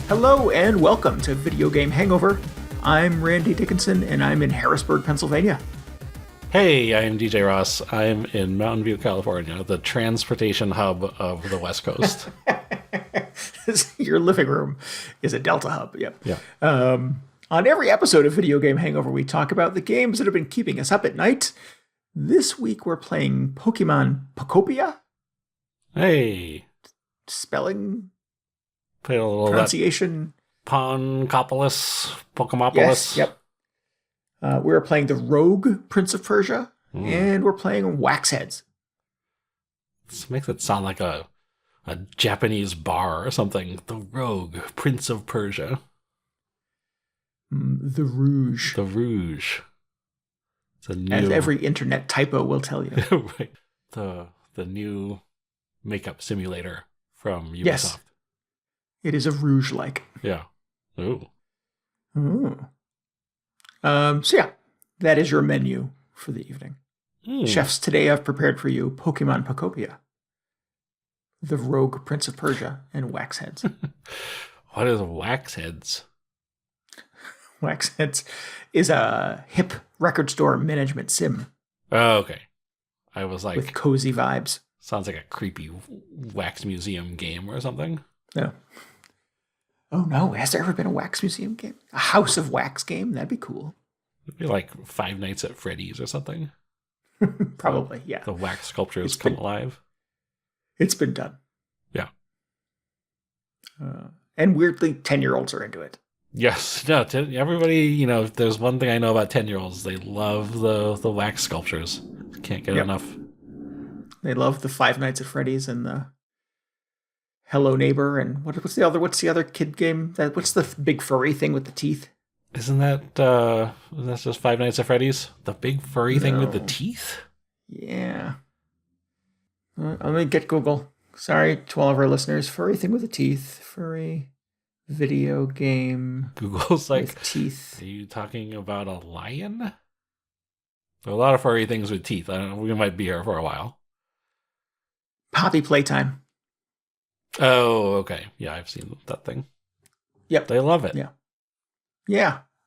Hello and welcome to Video Game Hangover. I'm Randy Dickinson and I'm in Harrisburg, Pennsylvania. Hey, I'm DJ Ross. I'm in Mountain View, California, the transportation hub of the West Coast. Your living room is a Delta hub, yep. Yeah. On every episode of Video Game Hangover, we talk about the games that have been keeping us up at night. This week we're playing Pokemon Pokopia. Hey. Spelling, Played a little pronunciation. Ponkopolis, Pokemopolis. Yes, yep. We're playing the Rogue Prince of Persia, and we're playing Waxheads. This makes it sound like a Japanese bar or something. The Rogue Prince of Persia. The Rouge. The Rouge. It's a new... As every internet typo will tell you. Right. The new makeup simulator from Ubisoft. Yes. It is a Rouge-like. Yeah. Ooh. Ooh. So yeah, that is your menu for the evening. Chefs, today I've prepared for you Pokemon Pokopia, the Rogue Prince of Persia, and Waxheads. What is Waxheads? Waxheads is a hip record store management sim. Oh, okay. I was like... with cozy vibes. Sounds like a creepy wax museum game or something. No. Oh no, has there ever been a wax museum game? A House of Wax game? That'd be cool. It'd be like Five Nights at Freddy's or something. Probably, yeah. The wax sculptures come alive. It's been done. Yeah. And weirdly, 10-year-olds are into it. Yes. No, everybody, if there's one thing I know about 10-year-olds, they love the wax sculptures. Can't get enough. They love the Five Nights at Freddy's and the Hello Neighbor and what's the other kid game? What's the big furry thing with the teeth? Isn't that just Five Nights at Freddy's? The big furry thing with the teeth? Yeah. Let me get Google. Sorry to all of our listeners. Furry thing with the teeth. Furry video game. Google's like, with teeth. Are you talking about a lion? There are a lot of furry things with teeth. I don't know. We might be here for a while. Poppy Playtime. Oh, okay. Yeah, I've seen that thing. Yep. They love it. Yeah.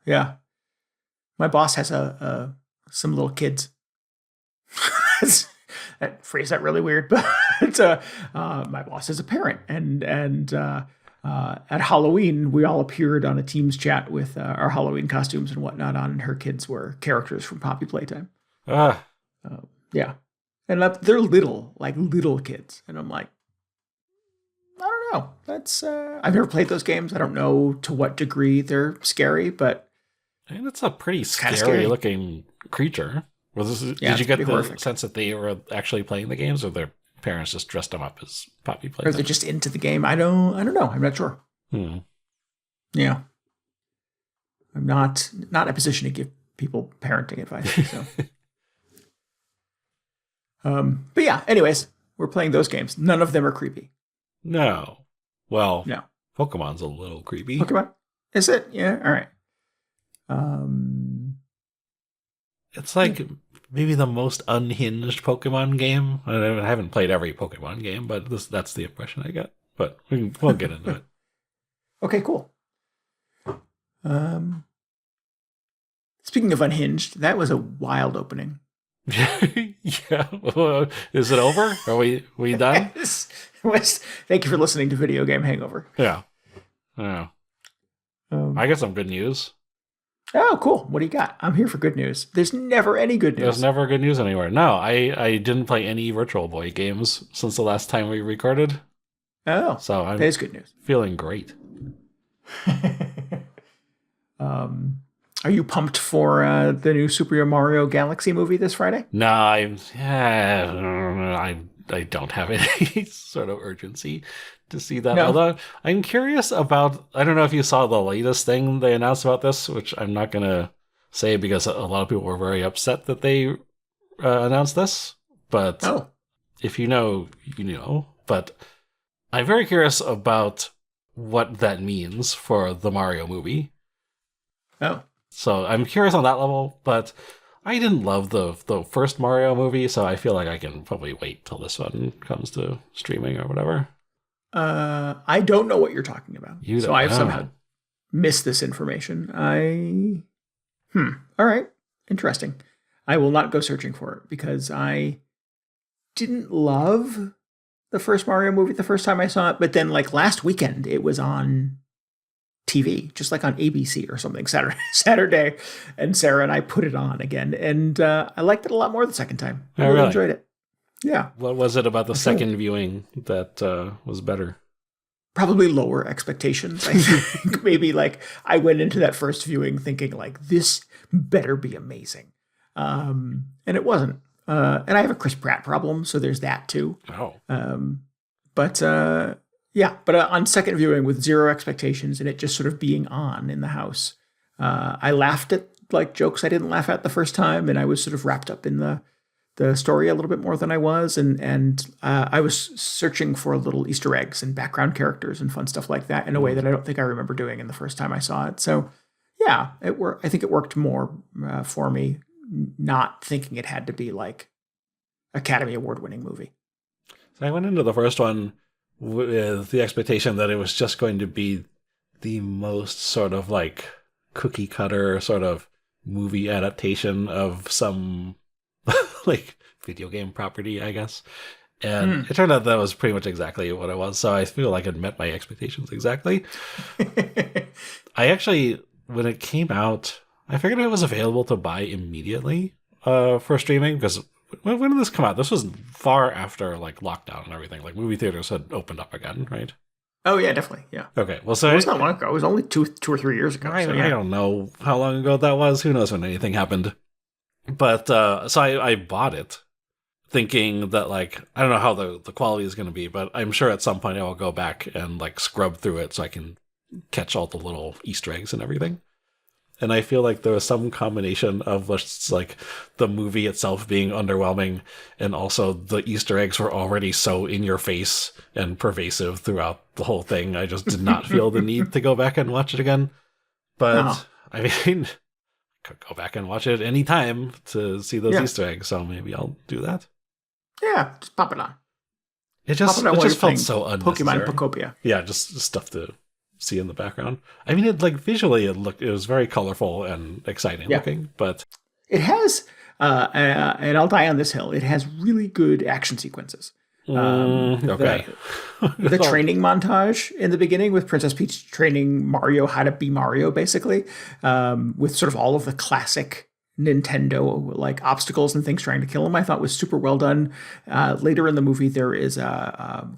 Yeah. My boss has some little kids. That phrase that really weird, but my boss is a parent, and at Halloween we all appeared on a Teams chat with our Halloween costumes and whatnot on, and her kids were characters from Poppy Playtime. Yeah, and they're little kids, and I'm like, I don't know. That's I've never played those games. I don't know to what degree they're scary, but and it's a pretty scary looking creature. Did you get the horrific sense that they were actually playing the games, or their parents just dressed them up as Poppy Playtime? Or they're just into the game? I don't know. I'm not sure. Yeah, I'm not in a position to give people parenting advice. So, but yeah. Anyways, we're playing those games. None of them are creepy. No. Well, no. Pokemon's a little creepy. Pokemon? Is it? Yeah. All right. It's like maybe the most unhinged Pokemon game. I haven't played every Pokemon game, but that's the impression I get. But we'll get into it. Okay, cool. Speaking of unhinged, that was a wild opening. Yeah. Is it over? Are we done? Thank you for listening to Video Game Hangover. Yeah. I got some good news. Oh, cool. What do you got? I'm here for good news. There's never any good news. There's never good news anywhere. No, I didn't play any Virtual Boy games since the last time we recorded. Oh, so that is good news. Feeling great. Are you pumped for the new Super Mario Galaxy movie this Friday? No, I don't have any sort of urgency to see that. No. Although I'm curious about, I don't know if you saw the latest thing they announced about this, which I'm not going to say because a lot of people were very upset that they announced this. But if you know, you know. But I'm very curious about what that means for the Mario movie. Oh. So I'm curious on that level, but I didn't love the first Mario movie, so I feel like I can probably wait till this one comes to streaming or whatever. I don't know what you're talking about. You So don't I've know. somehow missed this information. All right. Interesting. I will not go searching for it because I didn't love the first Mario movie the first time I saw it, but then like last weekend it was on TV, just like on ABC or something, Saturday, and Sarah and I put it on again, and I liked it a lot more the second time. I really enjoyed it. Yeah. What was it about the second viewing that was better? Probably lower expectations. I think maybe like I went into that first viewing thinking like this better be amazing, and it wasn't. And I have a Chris Pratt problem, so there's that too. Oh. But on second viewing with zero expectations and it just sort of being on in the house, I laughed at like jokes I didn't laugh at the first time, and I was sort of wrapped up in the story a little bit more than I was, and I was searching for little Easter eggs and background characters and fun stuff like that in a way that I don't think I remember doing in the first time I saw it. So yeah, I think it worked more for me, not thinking it had to be like Academy Award winning movie. So I went into the first one with the expectation that it was just going to be the most sort of like cookie cutter sort of movie adaptation of some like video game property, I guess. And it turned out that was pretty much exactly what it was. So I feel like it met my expectations exactly. I actually, when it came out, I figured it was available to buy immediately for streaming, because when did this come out? This was far after like lockdown and everything. Like movie theaters had opened up again, right? Oh yeah, definitely. Yeah. Okay. Well, so it was not long ago. It was only two or 3 years ago. I don't know how long ago that was. Who knows when anything happened? But so I bought it thinking that like, I don't know how the quality is going to be, but I'm sure at some point I will go back and like scrub through it so I can catch all the little Easter eggs and everything. And I feel like there was some combination of just like the movie itself being underwhelming, and also the Easter eggs were already so in your face and pervasive throughout the whole thing. I just did not feel the need to go back and watch it again. But I mean, I could go back and watch it anytime to see those Easter eggs, so maybe I'll do that. Yeah, just pop it on. It just felt so unnecessary. Pokemon Pokopia. Yeah, just stuff to see in the background. I mean, it like visually, it was very colorful and exciting looking, but it has, and I'll die on this hill, it has really good action sequences. Okay. The training montage in the beginning with Princess Peach training Mario how to be Mario, basically, with sort of all of the classic Nintendo like obstacles and things trying to kill him, I thought was super well done. Later in the movie, there is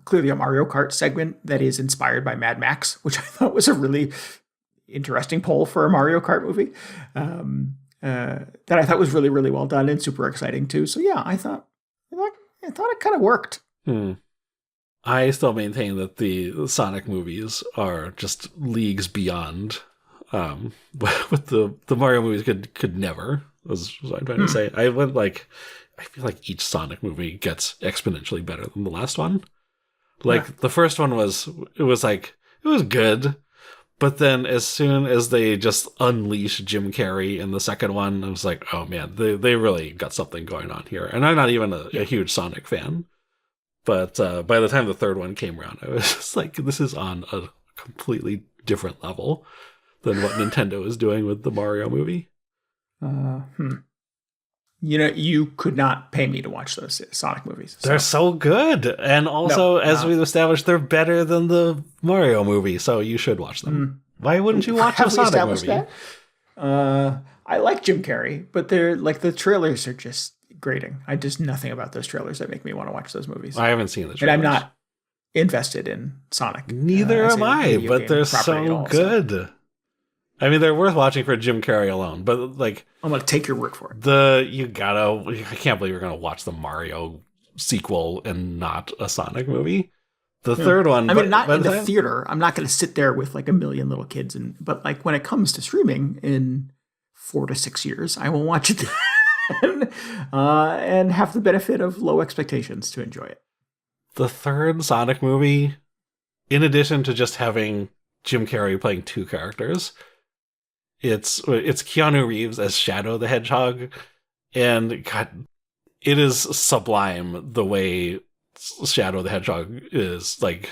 clearly a Mario Kart segment that is inspired by Mad Max, which I thought was a really interesting poll for a Mario Kart movie. That I thought was really, really well done and super exciting too. So yeah, I thought it kind of worked. I still maintain that the Sonic movies are just leagues beyond. With the Mario movies could never, was what I'm trying to say. I feel like each Sonic movie gets exponentially better than the last one. Like the first one was good, but then as soon as they just unleash Jim Carrey in the second one, I was like, oh man, they really got something going on here. And I'm not even a huge Sonic fan, but by the time the third one came around, I was just like, this is on a completely different level than what Nintendo is doing with the Mario movie. You know, you could not pay me to watch those Sonic movies. They're so good. And also, as we've established, they're better than the Mario movie, so you should watch them. Why wouldn't you watch a Sonic movie? That? I like Jim Carrey, but they're like the trailers are just grating. I just nothing about those trailers that make me want to watch those movies. I haven't seen the trailers. And I'm not invested in Sonic. Neither am I, but they're so good. So. I mean, they're worth watching for Jim Carrey alone, but like, I'm gonna take your word for it. I can't believe you're gonna watch the Mario sequel and not a Sonic movie. The third one, I mean, not in the theater. I'm not gonna sit there with like a million little kids, but like when it comes to streaming in 4 to 6 years, I will watch it and have the benefit of low expectations to enjoy it. The third Sonic movie, in addition to just having Jim Carrey playing two characters, it's Keanu Reeves as Shadow the Hedgehog, and God, it is sublime the way Shadow the Hedgehog is like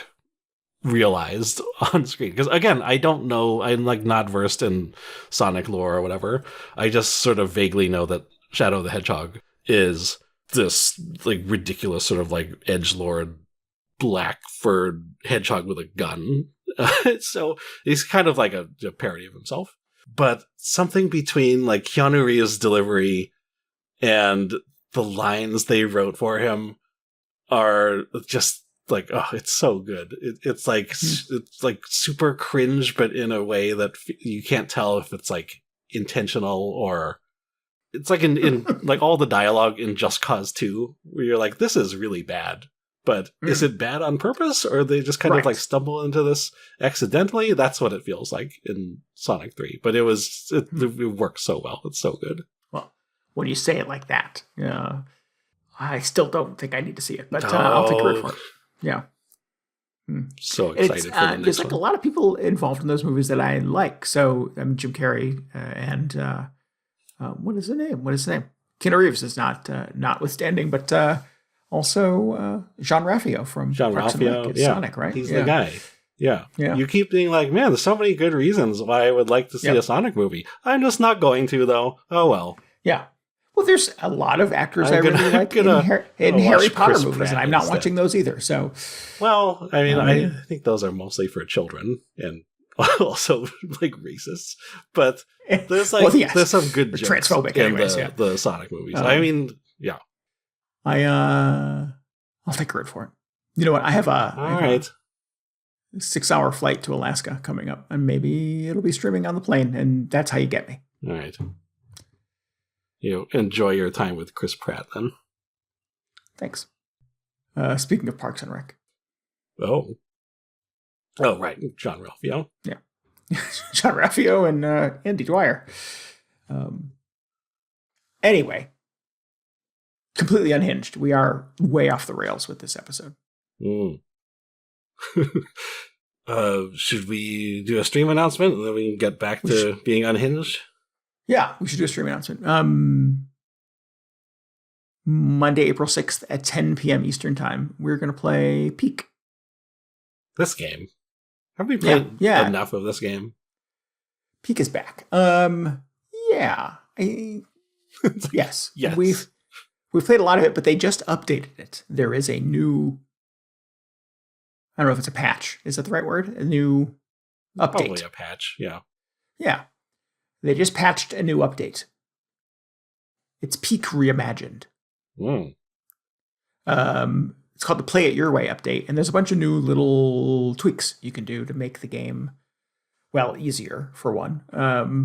realized on screen. Because again, I don't know, I'm like not versed in Sonic lore or whatever. I just sort of vaguely know that Shadow the Hedgehog is this like ridiculous sort of like edgelord black furred hedgehog with a gun. So he's kind of like a parody of himself. But something between like Keanu Reeves' delivery and the lines they wrote for him are just like, oh, it's so good. It's like super cringe, but in a way that you can't tell if it's like intentional or it's like in like all the dialogue in Just Cause 2, where you're like, this is really bad. But is it bad on purpose, or they just kind of like stumble into this accidentally? That's what it feels like in Sonic 3. But it works so well. It's so good. Well, when you say it like that, I still don't think I need to see it, but I'll take your word for it. Yeah. So excited for the next there's like a lot of people involved in those movies that I like. So Jim Carrey and what is the name? Keanu Reeves is notwithstanding, but also Jean Ralphio from Parks and Rec. It's Sonic, right? He's the guy. Yeah. You keep being like, man, there's so many good reasons why I would like to see a Sonic movie. I'm just not going to, though. Oh, well. Yeah. Well, there's a lot of actors I really like in Harry Potter movies, Pratt and I'm not watching those either. So, well, I mean, I think those are mostly for children and also like racist. But there's like there's some good jokes transphobic in the Sonic movies. I mean, yeah. I'll take credit for it. You know what? I have a 6-hour flight to Alaska coming up, and maybe it'll be streaming on the plane, and that's how you get me. All right. You enjoy your time with Chris Pratt, then. Thanks. Speaking of Parks and Rec. Oh, right. John Ralphio. Yeah. John Ralphio and Andy Dwyer. Anyway. Completely unhinged. We are way off the rails with this episode. Should we do a stream announcement and then we can get back to being unhinged? Yeah, we should do a stream announcement. Monday, April 6th at 10 p.m. Eastern Time, we're going to play Peak. This game? Have we played enough of this game? Peak is back. Yeah. Yes. We've played a lot of it, but they just updated it. There is a new... I don't know if it's a patch. Is that the right word? A new update. Probably a patch, yeah. Yeah. They just patched a new update. It's Peak Reimagined. It's called the Play It Your Way update, and there's a bunch of new little tweaks you can do to make the game, well, easier, for one,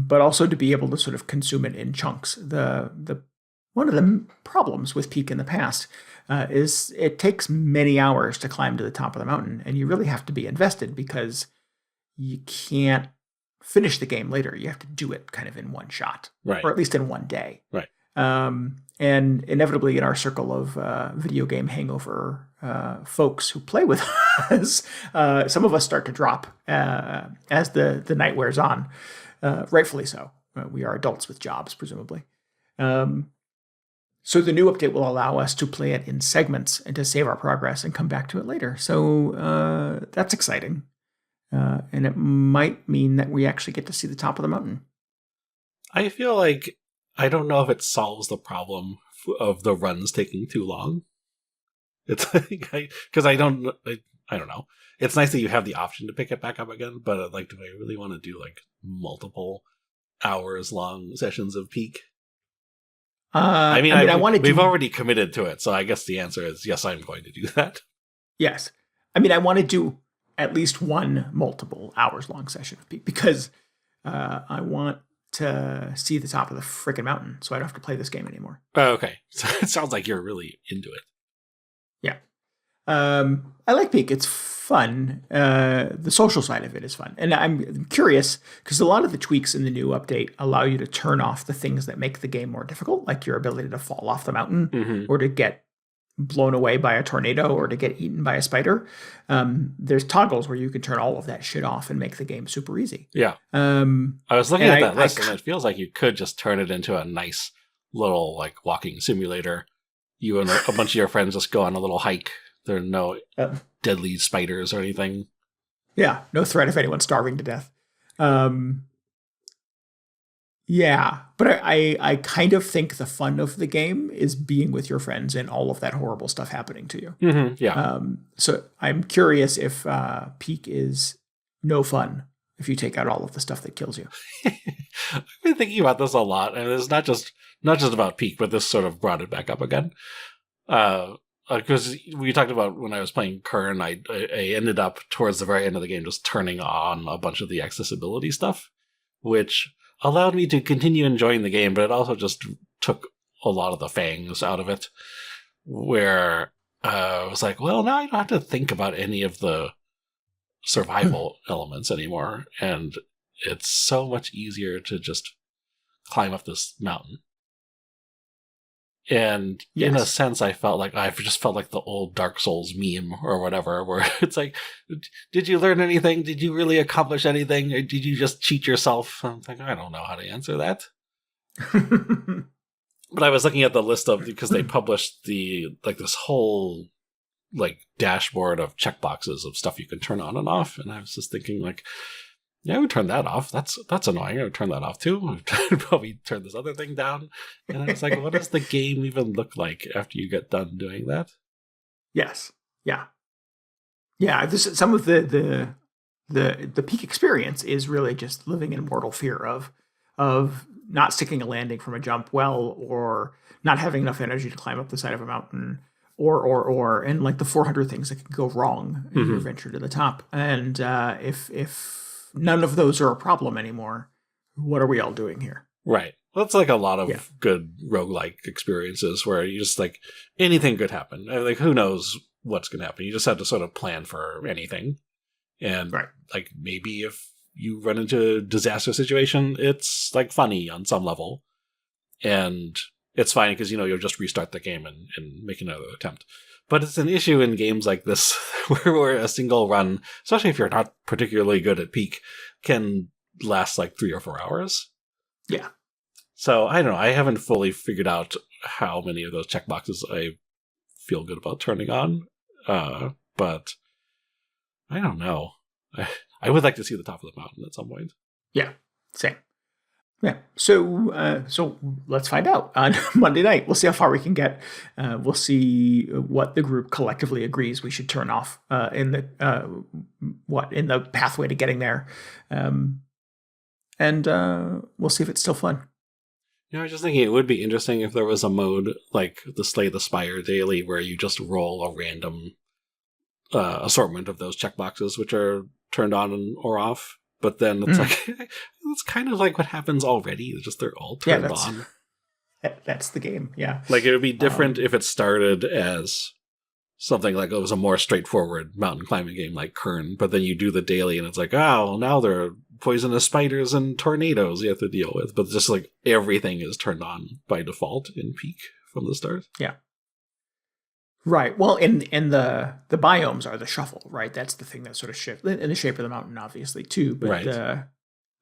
but also to be able to sort of consume it in chunks. One of the problems with Peak in the past is it takes many hours to climb to the top of the mountain, and you really have to be invested because you can't finish the game later. You have to do it kind of in one shot, right? Or at least in one day, right? And inevitably, in our circle of video game hangover folks who play with us, some of us start to drop as the night wears on. Rightfully so. We are adults with jobs, presumably. So the new update will allow us to play it in segments and to save our progress and come back to it later. So that's exciting. And it might mean that we actually get to see the top of the mountain. I feel like I don't know if it solves the problem of the runs taking too long. It's like because I don't know. It's nice that you have the option to pick it back up again, but like, do I really want to do like multiple hours long sessions of Peak? We've already committed to it, so I guess the answer is yes. I'm going to do that. Yes, I want to do at least one multiple hours long session of Peak because I want to see the top of the freaking mountain, so I don't have to play this game anymore. Oh, okay. So it sounds like you're really into it. Yeah. I like Peak. It's fun. The social side of it is fun. And I'm curious, because a lot of the tweaks in the new update allow you to turn off the things that make the game more difficult, like your ability to fall off the mountain or to get blown away by a tornado or to get eaten by a spider. There's toggles where you can turn all of that shit off and make the game super easy. Yeah. I was looking at that list, and it feels like you could just turn it into a nice little like walking simulator. You and a bunch of your friends just go on a little hike. There are no deadly spiders or anything. Yeah, no threat of anyone starving to death. Yeah, but I kind of think the fun of the game is being with your friends and all of that horrible stuff happening to you. Yeah. So I'm curious if Peak is no fun if you take out all of the stuff that kills you. I've been thinking about this a lot, and it's not just about Peak, but this sort of brought it back up again. Because we talked about when I was playing Kern, I ended up towards the very end of the game just turning on a bunch of the accessibility stuff, which allowed me to continue enjoying the game, but it also just took a lot of the fangs out of it, where I was like, well, now I don't have to think about any of the survival elements anymore, and it's so much easier to just climb up this mountain. And in a sense, I felt like the old Dark Souls meme or whatever, where it's like, did you learn anything? Did you really accomplish anything? Or did you just cheat yourself? I'm like, I don't know how to answer that. But I was looking at the list because they published this whole dashboard of checkboxes of stuff you can turn on and off. And I was just thinking yeah, I would turn that off. That's annoying. I would turn that off too. I'd probably turn this other thing down. And I was like, what does the game even look like after you get done doing that? Yes. Yeah. Yeah. Some of the Peak experience is really just living in mortal fear of not sticking a landing from a jump well, or not having enough energy to climb up the side of a mountain, or and the 400 things that can go wrong in your venture to the top. And if none of those are a problem anymore, what are we all doing here? Right. That's a lot of good roguelike experiences where you just anything could happen. Who knows what's going to happen? You just have to sort of plan for anything. And maybe if you run into a disaster situation, it's like funny on some level, and it's fine because you'll just restart the game and make another attempt. But it's an issue in games like this where a single run, especially if you're not particularly good at Peak, can last like 3 or 4 hours. Yeah. So I don't know. I haven't fully figured out how many of those checkboxes I feel good about turning on. But I don't know. I would like to see the top of the mountain at some point. Yeah, same. Yeah. So let's find out on Monday night. We'll see how far we can get. We'll see what the group collectively agrees we should turn off in the pathway to getting there. And we'll see if it's still fun. I was just thinking it would be interesting if there was a mode like the Slay the Spire Daily where you just roll a random assortment of those checkboxes which are turned on or off. But then it's it's kind of like what happens already. It's just they're all turned on. That's the game, yeah. It would be different if it started as something like it was a more straightforward mountain climbing game like Kern, but then you do the daily and it's now there are poisonous spiders and tornadoes you have to deal with. But just everything is turned on by default in Peak from the start. Yeah. Right. Well, and the biomes are the shuffle, right? That's the thing that sort of shifts in the shape of the mountain, obviously, too. But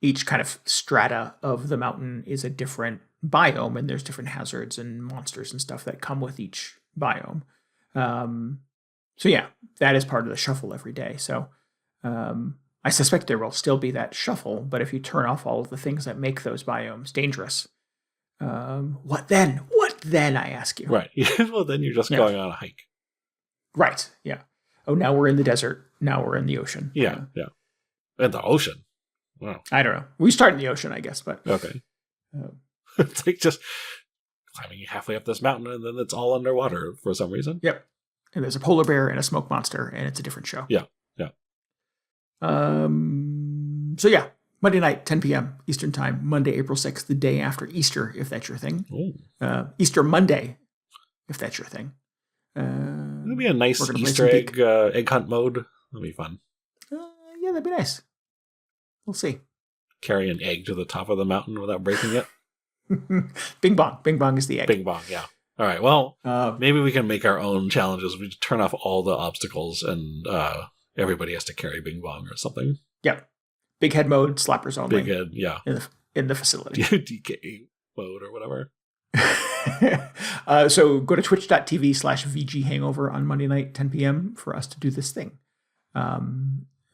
each kind of strata of the mountain is a different biome, and there's different hazards and monsters and stuff that come with each biome. So yeah, that is part of the shuffle every day. So I suspect there will still be that shuffle, but if you turn off all of the things that make those biomes dangerous, what then? What then, I ask you? Right. Well, then you're just going on a hike. Right. Yeah. Oh, now we're in the desert. Now we're in the ocean. Yeah. In the ocean. Wow. I don't know. We start in the ocean, I guess, but... Okay. It's just climbing halfway up this mountain and then it's all underwater for some reason. Yep. And there's a polar bear and a smoke monster, and it's a different show. Yeah. So yeah, Monday night, 10 p.m. Eastern Time, Monday, April 6th, the day after Easter, if that's your thing. Easter Monday, if that's your thing. It'll be a nice Easter egg hunt mode. That'll be fun. Yeah, that'd be nice. We'll see. Carry an egg to the top of the mountain without breaking it. Bing bong. Bing bong is the egg. Bing bong, yeah. All right, well, maybe we can make our own challenges. We turn off all the obstacles and everybody has to carry Bing bong or something. Yep. Big head mode, slappers only. Big head, yeah. In the facility. DK mode or whatever. So go to twitch.tv/VGHangover on Monday night, 10 p.m. for us to do this thing.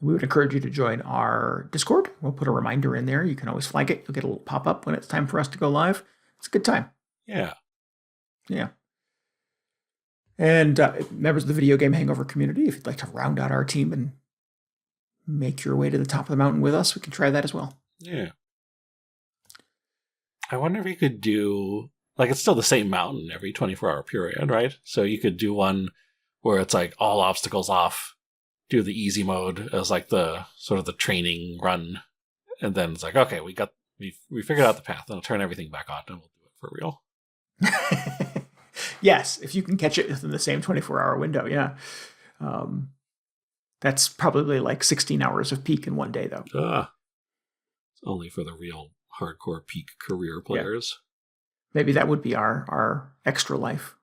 We would encourage you to join our Discord. We'll put a reminder in there. You can always flag it. You'll get a little pop-up when it's time for us to go live. It's a good time. Yeah. Yeah. And members of the Video Game Hangover community, if you'd like to round out our team and make your way to the top of the mountain with us, we can try that as well. Yeah. I wonder if you could do, like, it's still the same mountain every 24-hour period, right? So you could do one where it's like all obstacles off, do the easy mode as like the sort of the training run, and then it's like, okay, we figured out the path, and I'll turn everything back on, and we'll do it for real. Yes, if you can catch it within the same 24-hour window, yeah. That's probably like 16 hours of peak in one day, though. It's only for the real hardcore peak career players. Yeah. Maybe that would be our extra life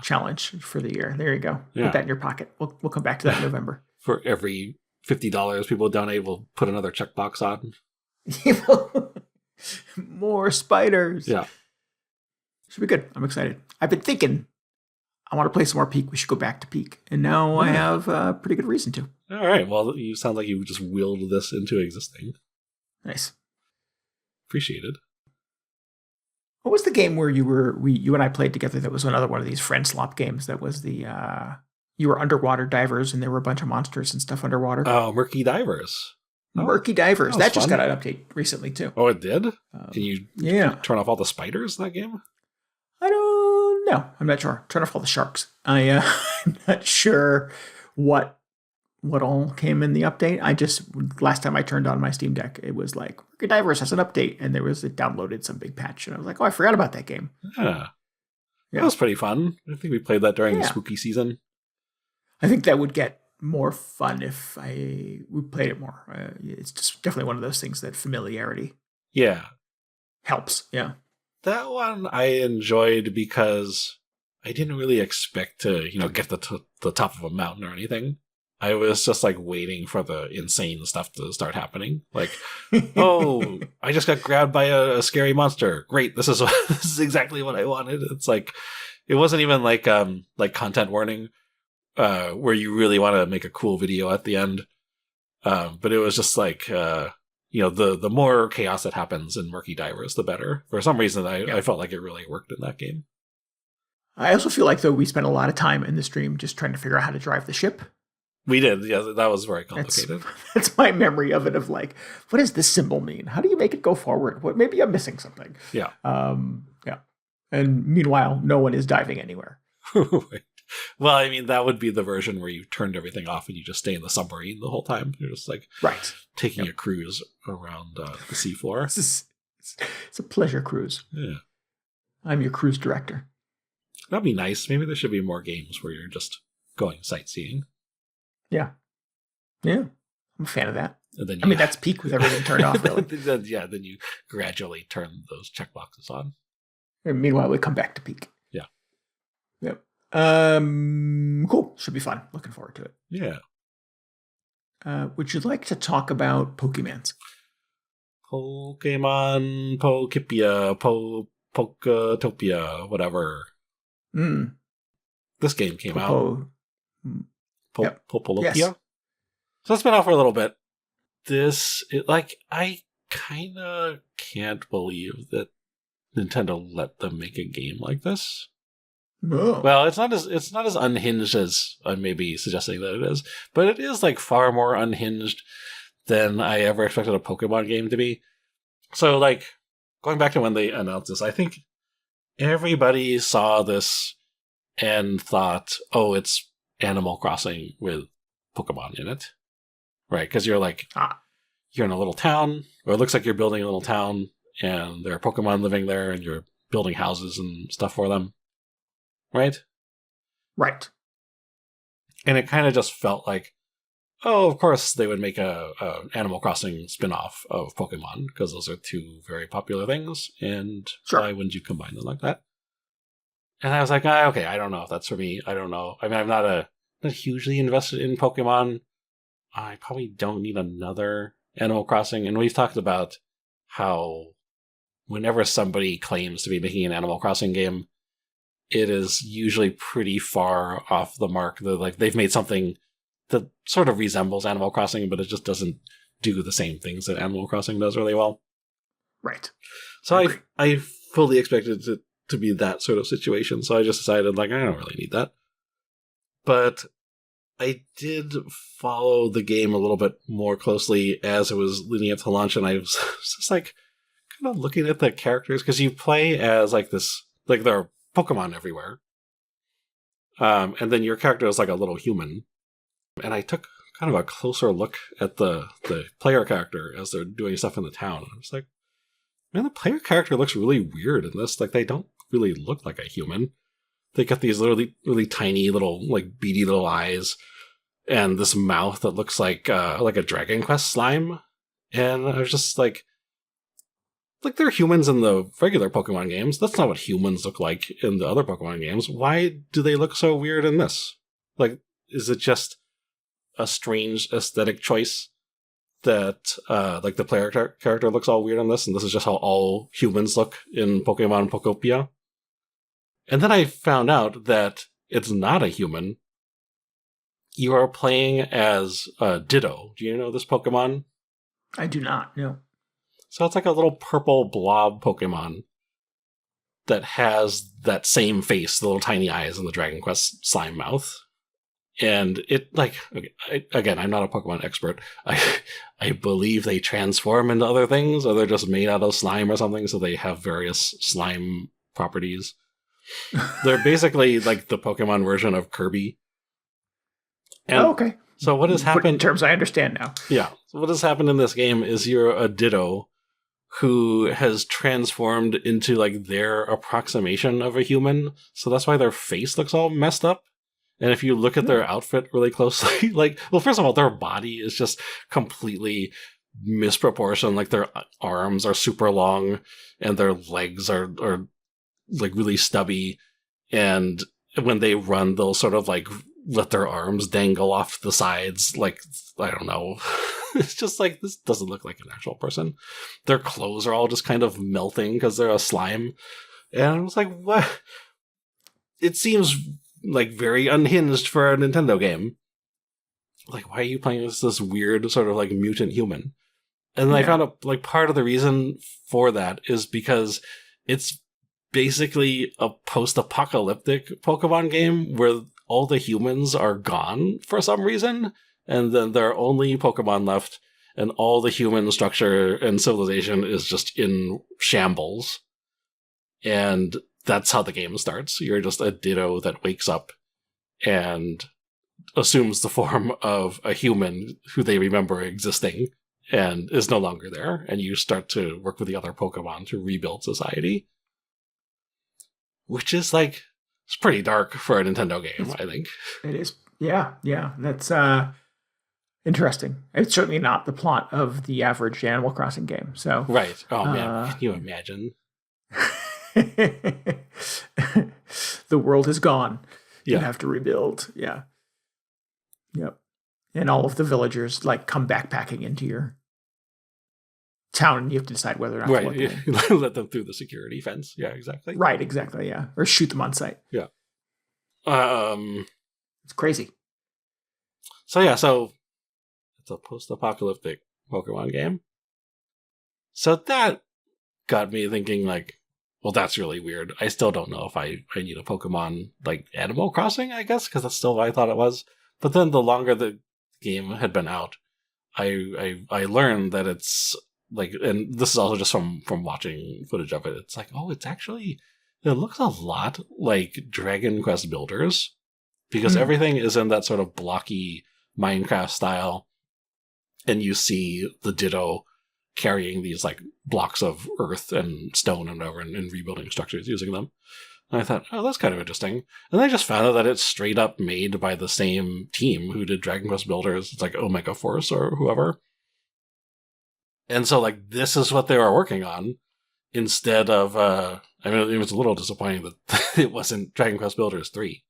challenge for the year. There you go. Yeah. Put that in your pocket. We'll come back to that in November. For every $50 people donate, we'll put another checkbox on. More spiders. Yeah. Should be good. I'm excited. I've been thinking I want to play some more Peak. We should go back to Peak. And now I have a pretty good reason to. All right. Well, you sound like you just willed this into existing. Nice. Appreciated. What was the game where you and I played together that was another one of these friend slop games that was the you were underwater divers and there were a bunch of monsters and stuff underwater? Oh, Murky Divers. Murky Divers. That just got an update recently too. Oh, it did? Can you turn off all the spiders in that game? I don't know. I'm not sure. Turn off all the sharks. I'm not sure what all came in the update. Last time I turned on my Steam Deck, it was like, Murky Divers has an update, and it downloaded some big patch, and I was like, oh, I forgot about that game. Yeah. That was pretty fun. I think we played that during the spooky season. I think that would get more fun if we played it more. It's just definitely one of those things that familiarity helps. Yeah. That one I enjoyed because I didn't really expect to, get to the top of a mountain or anything. I was just like waiting for the insane stuff to start happening. Like, oh, I just got grabbed by a scary monster. Great, this is exactly what I wanted. It's like, it wasn't even like content warning, where you really want to make a cool video at the end. But it was just like, the more chaos that happens in Murky Divers, the better. For some reason, I felt like it really worked in that game. I also feel like, though, we spent a lot of time in the stream just trying to figure out how to drive the ship. We did. Yeah, that was very complicated. That's my memory of it, of like, what does this symbol mean? How do you make it go forward? Maybe I'm missing something. Yeah. Yeah. And meanwhile, no one is diving anywhere. Well, I mean, that would be the version where you turned everything off and you just stay in the submarine the whole time. You're just like taking a cruise around the seafloor. It's a pleasure cruise. Yeah. I'm your cruise director. That'd be nice. Maybe there should be more games where you're just going sightseeing. Yeah. Yeah. I'm a fan of that. And then that's peak with everything turned off, really. then you gradually turn those checkboxes on. And meanwhile, we come back to peak. Yeah. Yep. Cool. Should be fun. Looking forward to it. Yeah. Would you like to talk about Pokemans? Pokemon Pokopia, Pokotopia, whatever. This game came out. Popolopia. Yes. So it's been out for a little bit. I kind of can't believe that Nintendo let them make a game like this. Oh. Well, it's not as unhinged as I may be suggesting that it is, but it is like far more unhinged than I ever expected a Pokemon game to be. So, like, going back to when they announced this, I think everybody saw this and thought, oh, it's Animal Crossing with Pokemon in it. Right, because you're like, you're in a little town, or it looks like you're building a little town, and there are Pokemon living there, and you're building houses and stuff for them. Right? Right. And it kind of just felt like, oh, of course they would make a Animal Crossing spin-off of Pokemon, because those are two very popular things, and why wouldn't you combine them like that? And I was like, okay, I don't know if that's for me. I don't know. I mean, I'm not hugely invested in Pokemon. I probably don't need another Animal Crossing. And we've talked about how whenever somebody claims to be making an Animal Crossing game, it is usually pretty far off the mark. They've made something that sort of resembles Animal Crossing, but it just doesn't do the same things that Animal Crossing does really well. Right. So I fully expected it to be that sort of situation, so I just decided, like, I don't really need that. But I did follow the game a little bit more closely as it was leading up to launch, and I was just, like, kind of looking at the characters, because you play as, like, this, like, there are Pokemon everywhere. And then your character is like a little human. And I took kind of a closer look at the player character as they're doing stuff in the town. I was like, man, the player character looks really weird in this. Like, they don't really look like a human. They got these really, really tiny little, like, beady little eyes, and this mouth that looks like a Dragon Quest slime. And I was just like, they're humans in the regular Pokemon games. That's not what humans look like in the other Pokemon games. Why do they look so weird in this? Like, is it just a strange aesthetic choice that, like, the player character looks all weird in this, and this is just how all humans look in Pokemon Pokopia? And then I found out that it's not a human. You are playing as Ditto. Do you know this Pokemon? I do not, no. So it's like a little purple blob Pokemon that has that same face, the little tiny eyes, and the Dragon Quest slime mouth. And it, like, again, I'm not a Pokemon expert. I believe they transform into other things, or they're just made out of slime or something, so they have various slime properties. They're basically like the Pokemon version of Kirby. And okay. So what has happened... in terms I understand now. Yeah. So what has happened in this game is you're a Ditto who has transformed into, like, their approximation of a human. So that's why their face looks all messed up. And if you look at their outfit really closely, like, well, first of all, their body is just completely misproportioned. Like, their arms are super long and their legs are like really stubby. And when they run, they'll sort of, like, let their arms dangle off the sides. Like, I don't know. It's just like, this doesn't look like an actual person. Their clothes are all just kind of melting because they're a slime. And I was like, what? It seems like very unhinged for a Nintendo game. Like, why are you playing as this weird sort of like mutant human? And then I found out, like, part of the reason for that is because it's basically a post-apocalyptic Pokemon game where all the humans are gone for some reason, and then there are only Pokemon left, and all the human structure and civilization is just in shambles. And that's how the game starts. You're just a Ditto that wakes up and assumes the form of a human who they remember existing and is no longer there, and you start to work with the other Pokemon to rebuild society. Which is, like, it's pretty dark for a Nintendo game, I think. It is. Yeah. That's interesting. It's certainly not the plot of the average Animal Crossing game. So right. Oh, man. Can you imagine? The world is gone. Yeah. You have to rebuild. Yeah. Yep. And all of the villagers, like, come backpacking into your town, and you have to decide whether or not to let them. Let them through the security fence. Yeah, exactly. Right, exactly, yeah. Or shoot them on sight. Yeah. It's crazy. So it's a post-apocalyptic Pokemon game. So that got me thinking, like, well, that's really weird. I still don't know if I need a Pokemon, like, Animal Crossing, I guess, because that's still what I thought it was. But then the longer the game had been out, I learned that it's, like, and this is also just from watching footage of it, it's like, oh, it's actually, it looks a lot like Dragon Quest Builders, because everything is in that sort of blocky Minecraft style, and you see the Ditto carrying these, like, blocks of earth and stone and whatever, and rebuilding structures using them. And I thought, oh, that's kind of interesting. And then I just found out that it's straight up made by the same team who did Dragon Quest Builders. It's like Omega Force or whoever. And so, like, this is what they were working on instead of, I mean, it was a little disappointing that it wasn't Dragon Quest Builders 3.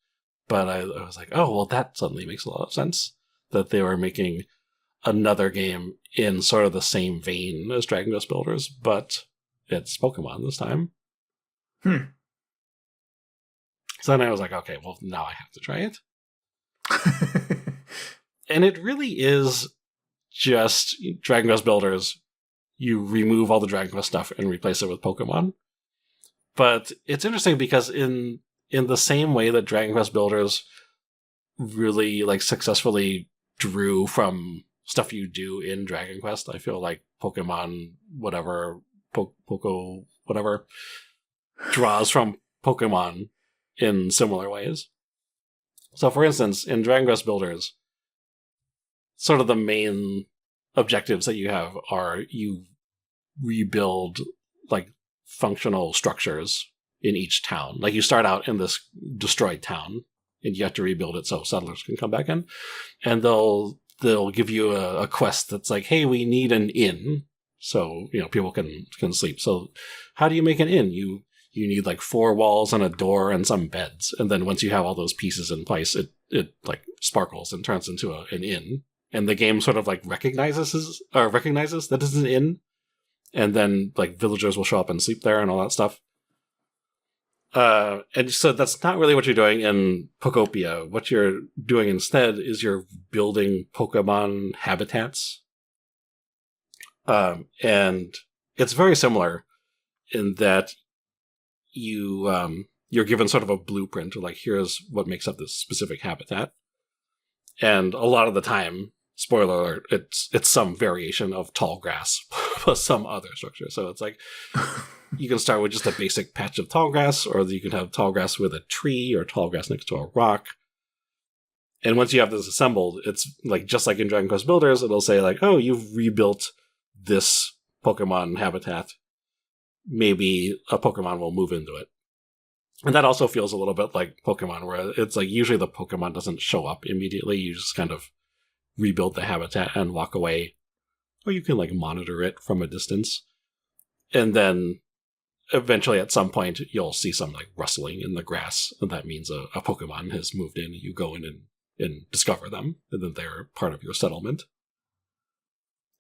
But I was like, oh, well, that suddenly makes a lot of sense. That they were making another game in sort of the same vein as Dragon Quest Builders, but it's Pokemon this time. So then I was like, okay, well, now I have to try it. And it really is just Dragon Quest Builders. You remove all the Dragon Quest stuff and replace it with Pokemon. But it's interesting because in the same way that Dragon Quest Builders really like successfully drew from stuff you do in Dragon Quest, I feel like Pokemon whatever Poco whatever draws from Pokemon in similar ways. So for instance, in Dragon Quest Builders, sort of the main objectives that you have are you rebuild like functional structures in each town. Like you start out in this destroyed town and you have to rebuild it so settlers can come back in. And they'll give you a quest that's like, hey, we need an inn so people can sleep. So how do you make an inn? You need like 4 walls and a door and some beds. And then once you have all those pieces in place, it like sparkles and turns into an inn. And the game sort of like recognizes that it's an inn. And then like villagers will show up and sleep there and all that stuff. And so that's not really what you're doing in Pokopia. What you're doing instead is you're building Pokemon habitats. And it's very similar in that you're given sort of a blueprint, or like, here's what makes up this specific habitat. And a lot of the time, spoiler alert, it's some variation of tall grass plus some other structure. So it's like you can start with just a basic patch of tall grass, or you can have tall grass with a tree or tall grass next to a rock. And once you have this assembled, it's like just like in Dragon Quest Builders, it'll say like, oh, you've rebuilt this Pokemon habitat. Maybe a Pokemon will move into it. And that also feels a little bit like Pokemon, where it's like usually the Pokemon doesn't show up immediately. You just kind of rebuild the habitat and walk away. Or you can like monitor it from a distance. And then eventually at some point you'll see some like rustling in the grass. And that means a Pokemon has moved in. You go in and discover them. And then they're part of your settlement.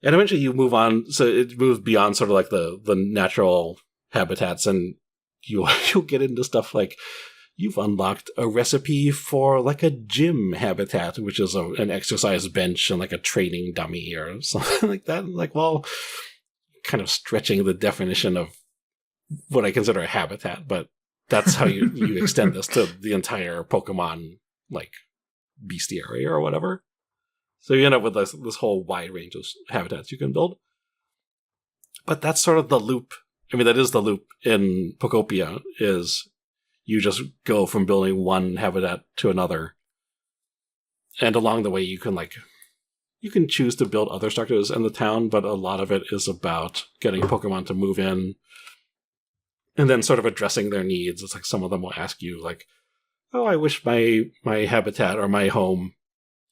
And eventually you move on. So it moves beyond sort of like the natural habitats, and you'll get into stuff like you've unlocked a recipe for like a gym habitat, which is an exercise bench and like a training dummy or something like that. Like, well, kind of stretching the definition of what I consider a habitat, but that's how you extend this to the entire Pokemon like bestiary or whatever. So you end up with this whole wide range of habitats you can build. But that's sort of the loop. I mean, that is the loop in Pokopia, is you just go from building one habitat to another. And along the way, you can choose to build other structures in the town, but a lot of it is about getting Pokemon to move in and then sort of addressing their needs. It's like some of them will ask you like, oh, I wish my habitat or my home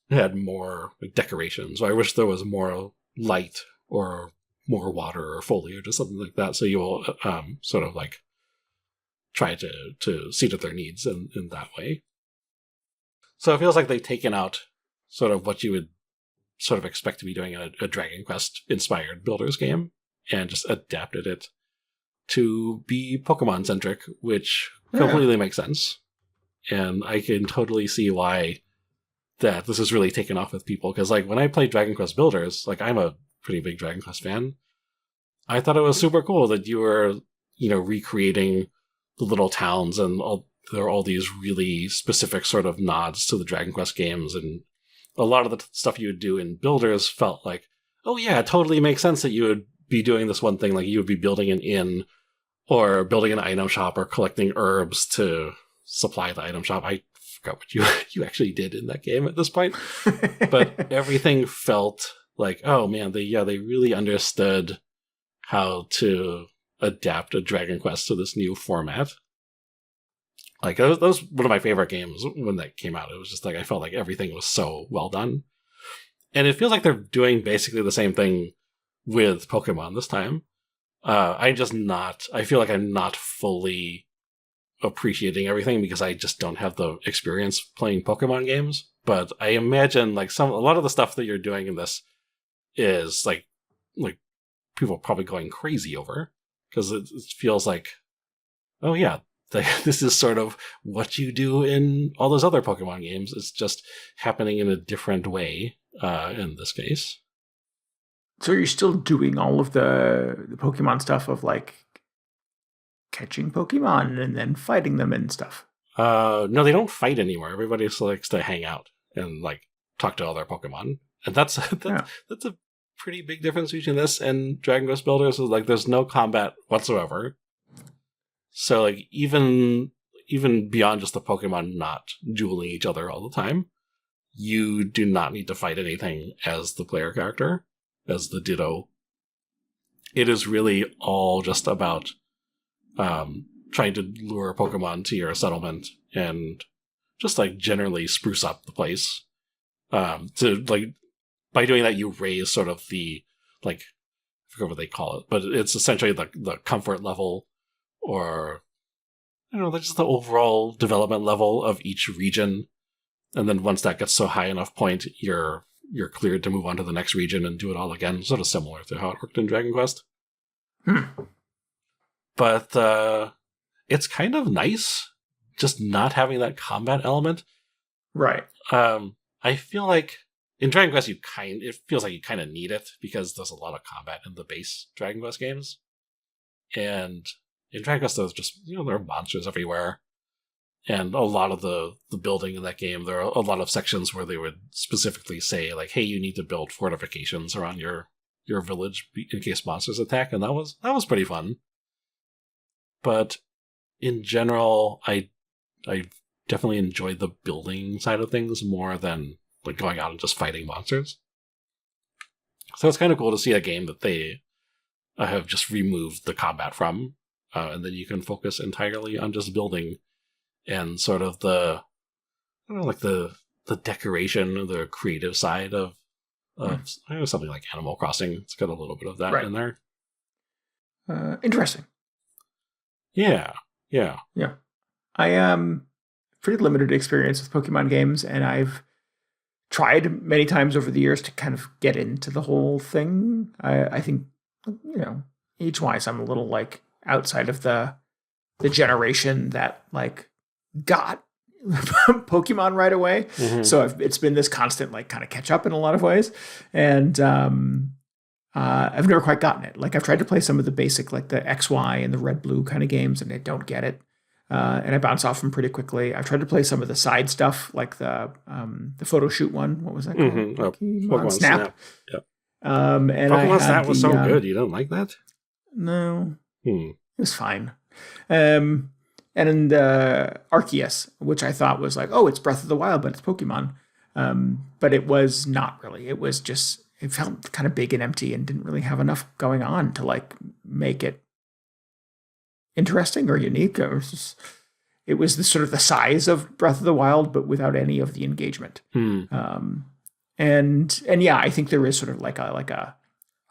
had more like decorations, or I wish there was more light or more water or foliage or something like that. So you will sort of like try to see to their needs in that way. So it feels like they've taken out sort of what you would sort of expect to be doing in a Dragon Quest inspired builders game and just adapted it to be Pokemon centric, which completely makes sense. And I can totally see why that this has really taken off with people. Because like when I played Dragon Quest Builders, like I'm a pretty big Dragon Quest fan, I thought it was super cool that you were, recreating the little towns, and there are all these really specific sort of nods to the Dragon Quest games. And a lot of the stuff you would do in Builders felt like, oh yeah, it totally makes sense that you would be doing this one thing. Like you would be building an inn or building an item shop or collecting herbs to supply the item shop. I forgot what you actually did in that game at this point. But everything felt like, oh man, they really understood how to adapt a Dragon Quest to this new format. Like that was one of my favorite games when that came out. It was just like I felt like everything was so well done. And it feels like they're doing basically the same thing with Pokemon this time. I feel like I'm not fully appreciating everything because I just don't have the experience playing Pokemon games. But I imagine like a lot of the stuff that you're doing in this is like people are probably going crazy over, because it feels like, oh yeah, this is sort of what you do in all those other Pokemon games. It's just happening in a different way in this case. So you're still doing all of the Pokemon stuff of like catching Pokemon and then fighting them and stuff? No, they don't fight anymore. Everybody just likes to hang out and like talk to all their Pokemon, and that's a pretty big difference between this and Dragon Quest Builders. Is like there's no combat whatsoever. So like even beyond just the Pokemon not dueling each other all the time, you do not need to fight anything as the player character, as the Ditto. It is really all just about trying to lure Pokemon to your settlement and just like generally spruce up the place. To like by doing that, you raise sort of the like I forget what they call it, but it's essentially the comfort level, or I don't know, just the overall development level of each region. And then once that gets so high enough point, you're cleared to move on to the next region and do it all again. Sort of similar to how it worked in Dragon Quest. But it's kind of nice just not having that combat element. Right. I feel like in Dragon Quest it feels like you kind of need it because there's a lot of combat in the base Dragon Quest games. And in Dragon Quest there's just, there are monsters everywhere. And a lot of the building in that game, there are a lot of sections where they would specifically say, like, hey, you need to build fortifications around your village in case monsters attack, and that was pretty fun. But in general, I definitely enjoyed the building side of things more than like going out and just fighting monsters. So it's kind of cool to see a game that they have just removed the combat from, and then you can focus entirely on just building. And sort of the decoration, the creative side of something like Animal Crossing. It's got a little bit of that in there. Interesting. Yeah. I am pretty limited experience with Pokemon games, and I've tried many times over the years to kind of get into the whole thing. I think, age-wise, I'm a little like outside of the generation that like got Pokemon right away. Mm-hmm. So it's been this constant like kind of catch up in a lot of ways. And I've never quite gotten it. Like I've tried to play some of the basic like the XY and the red blue kind of games and I don't get it. And I bounce off them pretty quickly. I've tried to play some of the side stuff like the photo shoot one. What was that called? Mm-hmm. Pokemon Snap. Yep. And Pokemon Snap was so good. You don't like that? No. It was fine. And Arceus, which I thought was like, oh, it's Breath of the Wild, but it's Pokemon. But it was not really. It was just, it felt kind of big and empty and didn't really have enough going on to like make it interesting or unique. It was the sort of the size of Breath of the Wild, but without any of the engagement. And yeah, I think there is sort of like a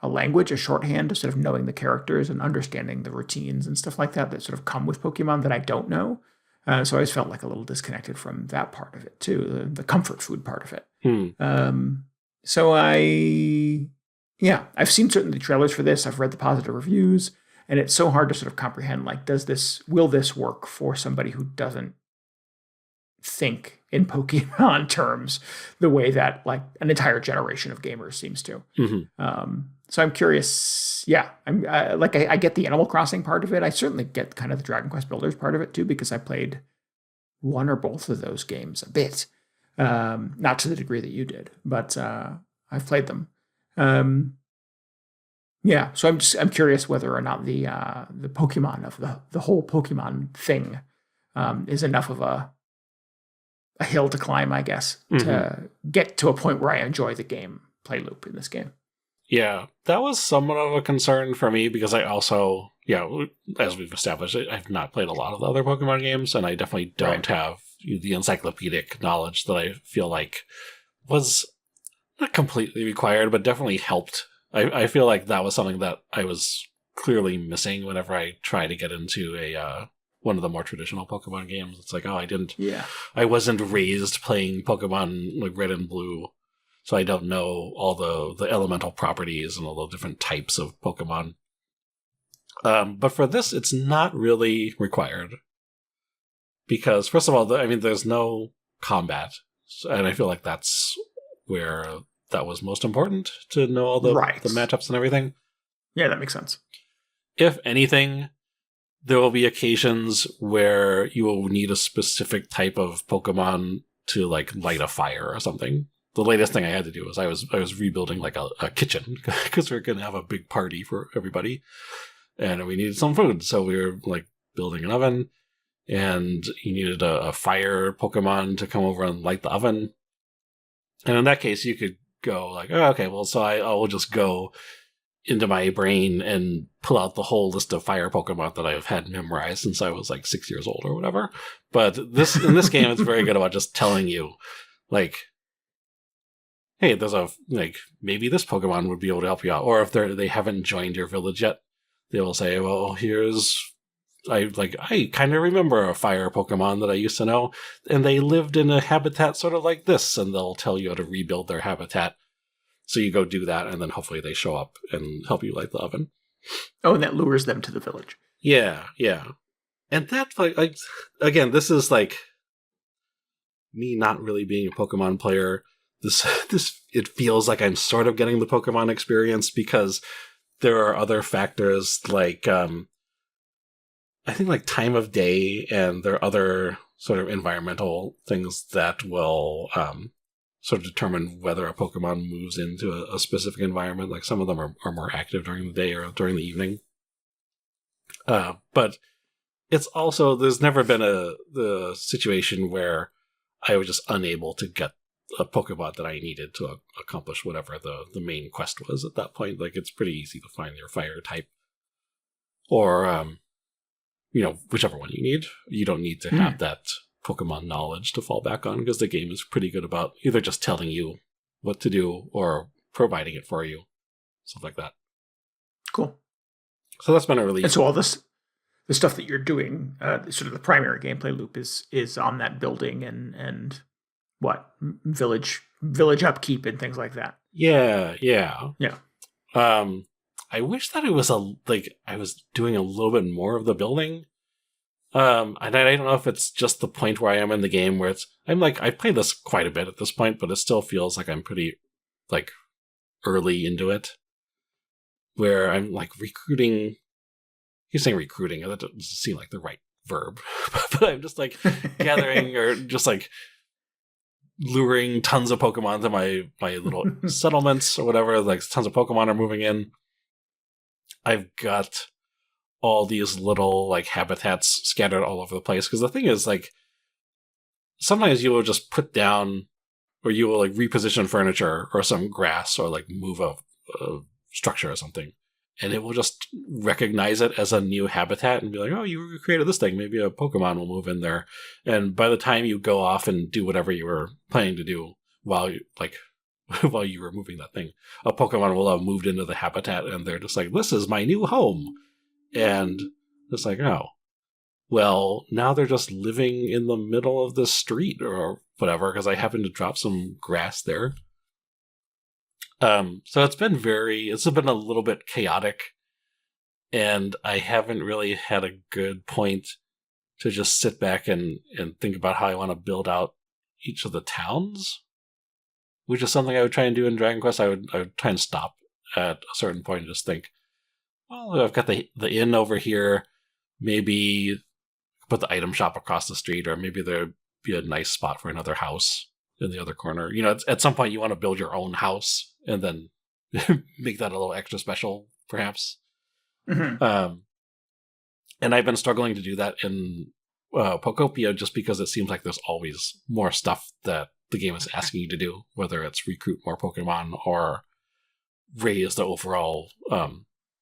language, a shorthand, of sort of knowing the characters and understanding the routines and stuff like that sort of come with Pokemon that I don't know. So I always felt like a little disconnected from that part of it too, the comfort food part of it. So I've seen certainly trailers for this. I've read the positive reviews, and it's so hard to sort of comprehend, like, will this work for somebody who doesn't think in Pokemon terms the way that like an entire generation of gamers seems to. So I'm curious. Yeah, I get the Animal Crossing part of it. I certainly get kind of the Dragon Quest Builders part of it too, because I played one or both of those games a bit, not to the degree that you did, but I've played them. Yeah, so I'm curious whether or not the Pokemon of the whole Pokemon thing is enough of a hill to climb, I guess, to get to a point where I enjoy the gameplay loop in this game. Yeah, that was somewhat of a concern for me because I also, as we've established, I've not played a lot of the other Pokemon games, and I definitely don't have the encyclopedic knowledge that I feel like was not completely required, but definitely helped. I feel like that was something that I was clearly missing whenever I try to get into one of the more traditional Pokemon games. It's like, I wasn't raised playing Pokemon like Red and Blue, so I don't know all the elemental properties and all the different types of Pokemon. But for this, it's not really required. Because, first of all, there's no combat. And I feel like that's where that was most important to know all the matchups and everything. Yeah, that makes sense. If anything, there will be occasions where you will need a specific type of Pokemon to like light a fire or something. The latest thing I had to do was I was rebuilding like a kitchen because we were going to have a big party for everybody, and we needed some food. So we were like building an oven, and you needed a fire Pokemon to come over and light the oven. And in that case, you could go like, oh, okay, well, so I will just go into my brain and pull out the whole list of fire Pokemon that I've had memorized since I was like 6 years old or whatever. But in this game, it's very good about just telling you, like, hey, there's maybe this Pokemon would be able to help you out. Or if they haven't joined your village yet, they will say, well, I kind of remember a fire Pokemon that I used to know, and they lived in a habitat sort of like this, and they'll tell you how to rebuild their habitat. So you go do that, and then hopefully they show up and help you light the oven. Oh, and that lures them to the village. Yeah. And that, again, this is like me not really being a Pokemon player. This it feels like I'm sort of getting the Pokemon experience because there are other factors like I think like time of day, and there are other sort of environmental things that will sort of determine whether a Pokemon moves into a specific environment. Like some of them are more active during the day or during the evening. But it's also, there's never been the situation where I was just unable to get a Pokemon that I needed to accomplish whatever the main quest was at that point. Like, it's pretty easy to find your fire type. Or, whichever one you need. You don't need to have that Pokemon knowledge to fall back on, because the game is pretty good about either just telling you what to do or providing it for you. Stuff like that. Cool. So that's been a really... And so all the stuff that you're doing, sort of the primary gameplay loop is on that building and what? Village upkeep and things like that. Yeah. I wish that it was I was doing a little bit more of the building. And I don't know if it's just the point where I am in the game where I played this quite a bit at this point, but it still feels like I'm pretty early into it, where I'm recruiting. He's saying recruiting, and that doesn't seem like the right verb, but I'm just gathering or just luring tons of Pokemon to my little settlements or whatever. Tons of Pokemon are moving in. I've got all these little habitats scattered all over the place, because the thing is sometimes you will just put down, or you will reposition furniture or some grass, or move a structure or something, and it will just recognize it as a new habitat and be like, oh, you created this thing, maybe a Pokemon will move in there. And by the time you go off and do whatever you were planning to do while you were moving that thing, a Pokemon will have moved into the habitat, and they're just like, this is my new home. And it's oh, well, now they're just living in the middle of the street or whatever, because I happened to drop some grass there. So it's been a little bit chaotic, and I haven't really had a good point to just sit back and think about how I want to build out each of the towns, which is something I would try and do in Dragon Quest. I would try and stop at a certain point and just think, well, I've got the inn over here, maybe put the item shop across the street, or maybe there'd be a nice spot for another house in the other corner. At some point you want to build your own house and then make that a little extra special, perhaps. Mm-hmm. And I've been struggling to do that in Pokopia, just because it seems like there's always more stuff that the game is asking you to do, whether it's recruit more Pokemon or raise the overall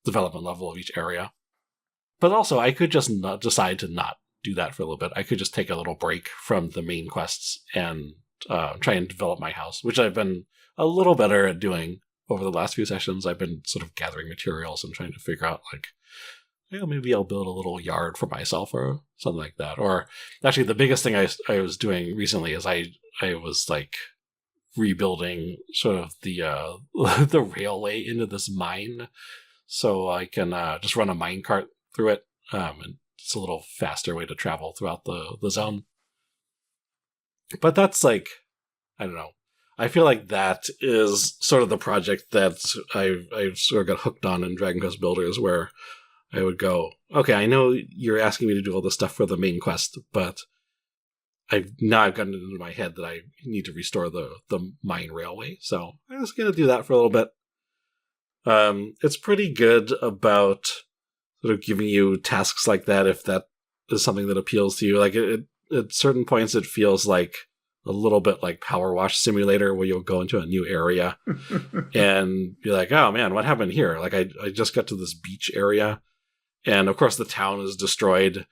development level of each area. But also, I could just decide to not do that for a little bit. I could just take a little break from the main quests and try and develop my house, which I've been a little better at doing over the last few sessions. I've been sort of gathering materials and trying to figure out, maybe I'll build a little yard for myself or something like that. Or actually, the biggest thing I was doing recently is I was rebuilding sort of the the railway into this mine, so I can just run a mine cart through it, and it's a little faster way to travel throughout the zone. But that's I don't know. I feel like that is sort of the project that I sort of got hooked on in Dragon Quest Builders, where I would go, okay, I know you're asking me to do all this stuff for the main quest, but I've gotten it into my head that I need to restore the mine railway, so I'm just going to do that for a little bit. It's pretty good about sort of giving you tasks like that if that is something that appeals to you. Like, at certain points, it feels like a little bit like Power Wash Simulator, where you'll go into a new area and be like, oh man, what happened here? Like, I just got to this beach area, and of course the town is destroyed.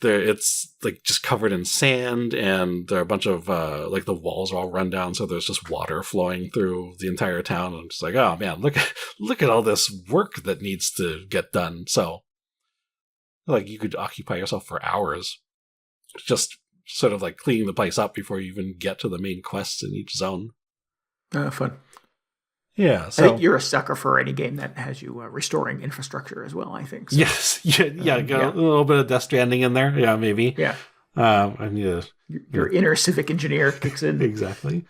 It's like just covered in sand, and there are a bunch of like the walls are all run down, so there's just water flowing through the entire town. And I'm just like, oh man, look at all this work that needs to get done. So like you could occupy yourself for hours just sort of like cleaning the place up before you even get to the main quests in each zone. Fun. Yeah, so I think you're a sucker for any game that has you restoring infrastructure as well, I think. So. Yes, yeah, got a little bit of Death Stranding in there. Yeah, maybe. Yeah. I need your inner civic engineer kicks in. Exactly.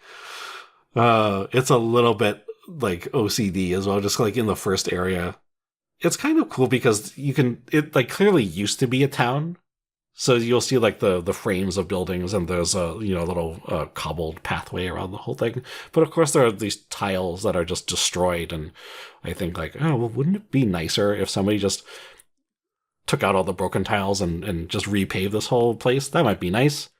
It's a little bit like OCD as well, just like in the first area. It's kind of cool because it like clearly used to be a town. So you'll see like the frames of buildings, and there's a little cobbled pathway around the whole thing. But of course there are these tiles that are just destroyed, and I think like, oh well, wouldn't it be nicer if somebody just took out all the broken tiles and just repaved this whole place? That might be nice.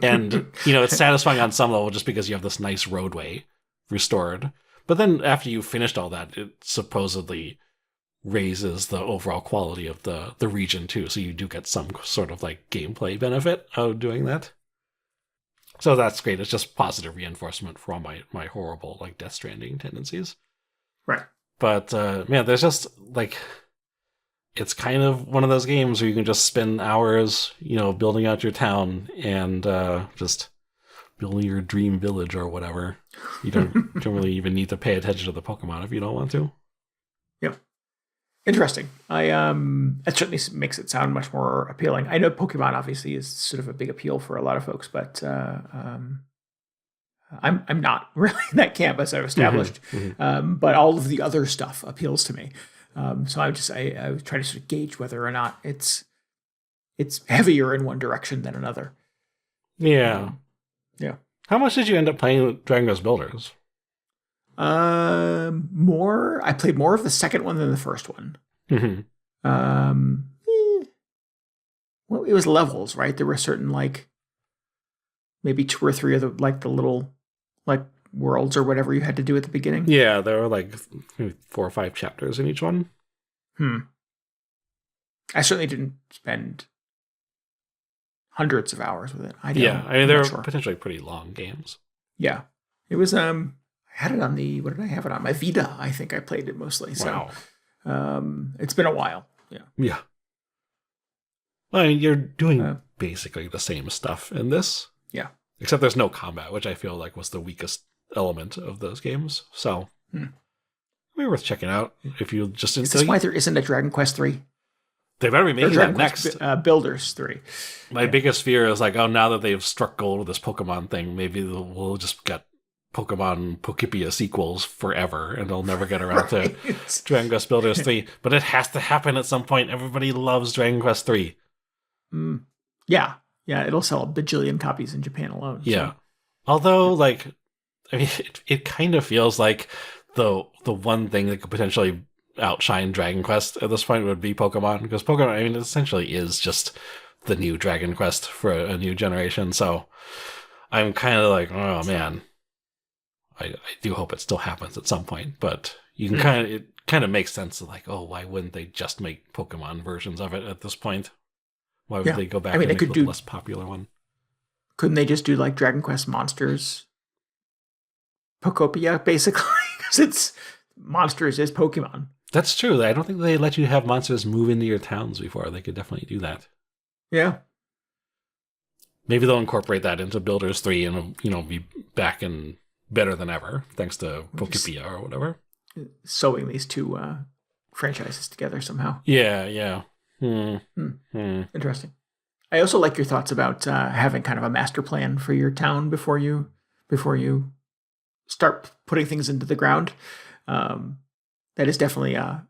And it's satisfying on some level just because you have this nice roadway restored. But then after you've finished all that, it supposedly raises the overall quality of the region too, so you do get some sort of like gameplay benefit out of doing that. So that's great. It's just positive reinforcement for all my horrible like Death Stranding tendencies. Right. But man, there's just like, it's kind of one of those games where you can just spend hours building out your town and just building your dream village or whatever. You don't really even need to pay attention to the Pokemon if you don't want to. Yep. Interesting. It certainly makes it sound much more appealing. I know Pokemon obviously is sort of a big appeal for a lot of folks, but I'm not really in that camp, as I've established. Mm-hmm. But all of the other stuff appeals to me. So I was trying to sort of gauge whether or not it's heavier in one direction than another. Yeah. Yeah. How much did you end up playing with Dragon Quest Builders? More. I played more of the second one than the first one. Mm-hmm. Well, it was levels, right? There were certain like maybe 2 or 3 of the little like worlds or whatever you had to do at the beginning. Yeah, there were like 4 or 5 chapters in each one. I certainly didn't spend hundreds of hours with it. I mean, they're potentially pretty long games. Yeah, it was. I had it on what did I have it on? My Vita, I think I played it mostly. So, it's been a while. Yeah. Yeah. Well, I mean, you're doing basically the same stuff in this. Yeah. Except there's no combat, which I feel like was the weakest element of those games. So, maybe worth checking out if you just. Is this why there isn't a Dragon Quest 3? They better be making that next. Builders 3. My biggest fear is like, oh, now that they've struck gold with this Pokemon thing, maybe we'll just get Pokemon Pokopia sequels forever, and they'll never get around to Dragon Quest Builders 3. But it has to happen at some point. Everybody loves Dragon Quest 3. Yeah. Yeah, it'll sell a bajillion copies in Japan alone. Yeah. So. Although, like, I mean, it kind of feels like the one thing that could potentially outshine Dragon Quest at this point would be Pokemon. Because Pokemon, I mean, it essentially is just the new Dragon Quest for a new generation. So I'm kind of like, oh, man. I do hope it still happens at some point, but you can it kind of makes sense to like, oh, why wouldn't they just make Pokemon versions of it at this point? Why would they go back and make the less popular one? Couldn't they just do like Dragon Quest Monsters Pokopia, basically? Because it's Monsters is Pokemon. That's true. I don't think they let you have monsters move into your towns before. They could definitely do that. Yeah. Maybe they'll incorporate that into Builders 3 and, be back in better than ever, thanks to Ponkipia or whatever. Sewing these 2 franchises together somehow. Yeah. Interesting. I also like your thoughts about having kind of a master plan for your town before you before you start putting things into the ground. That is definitely a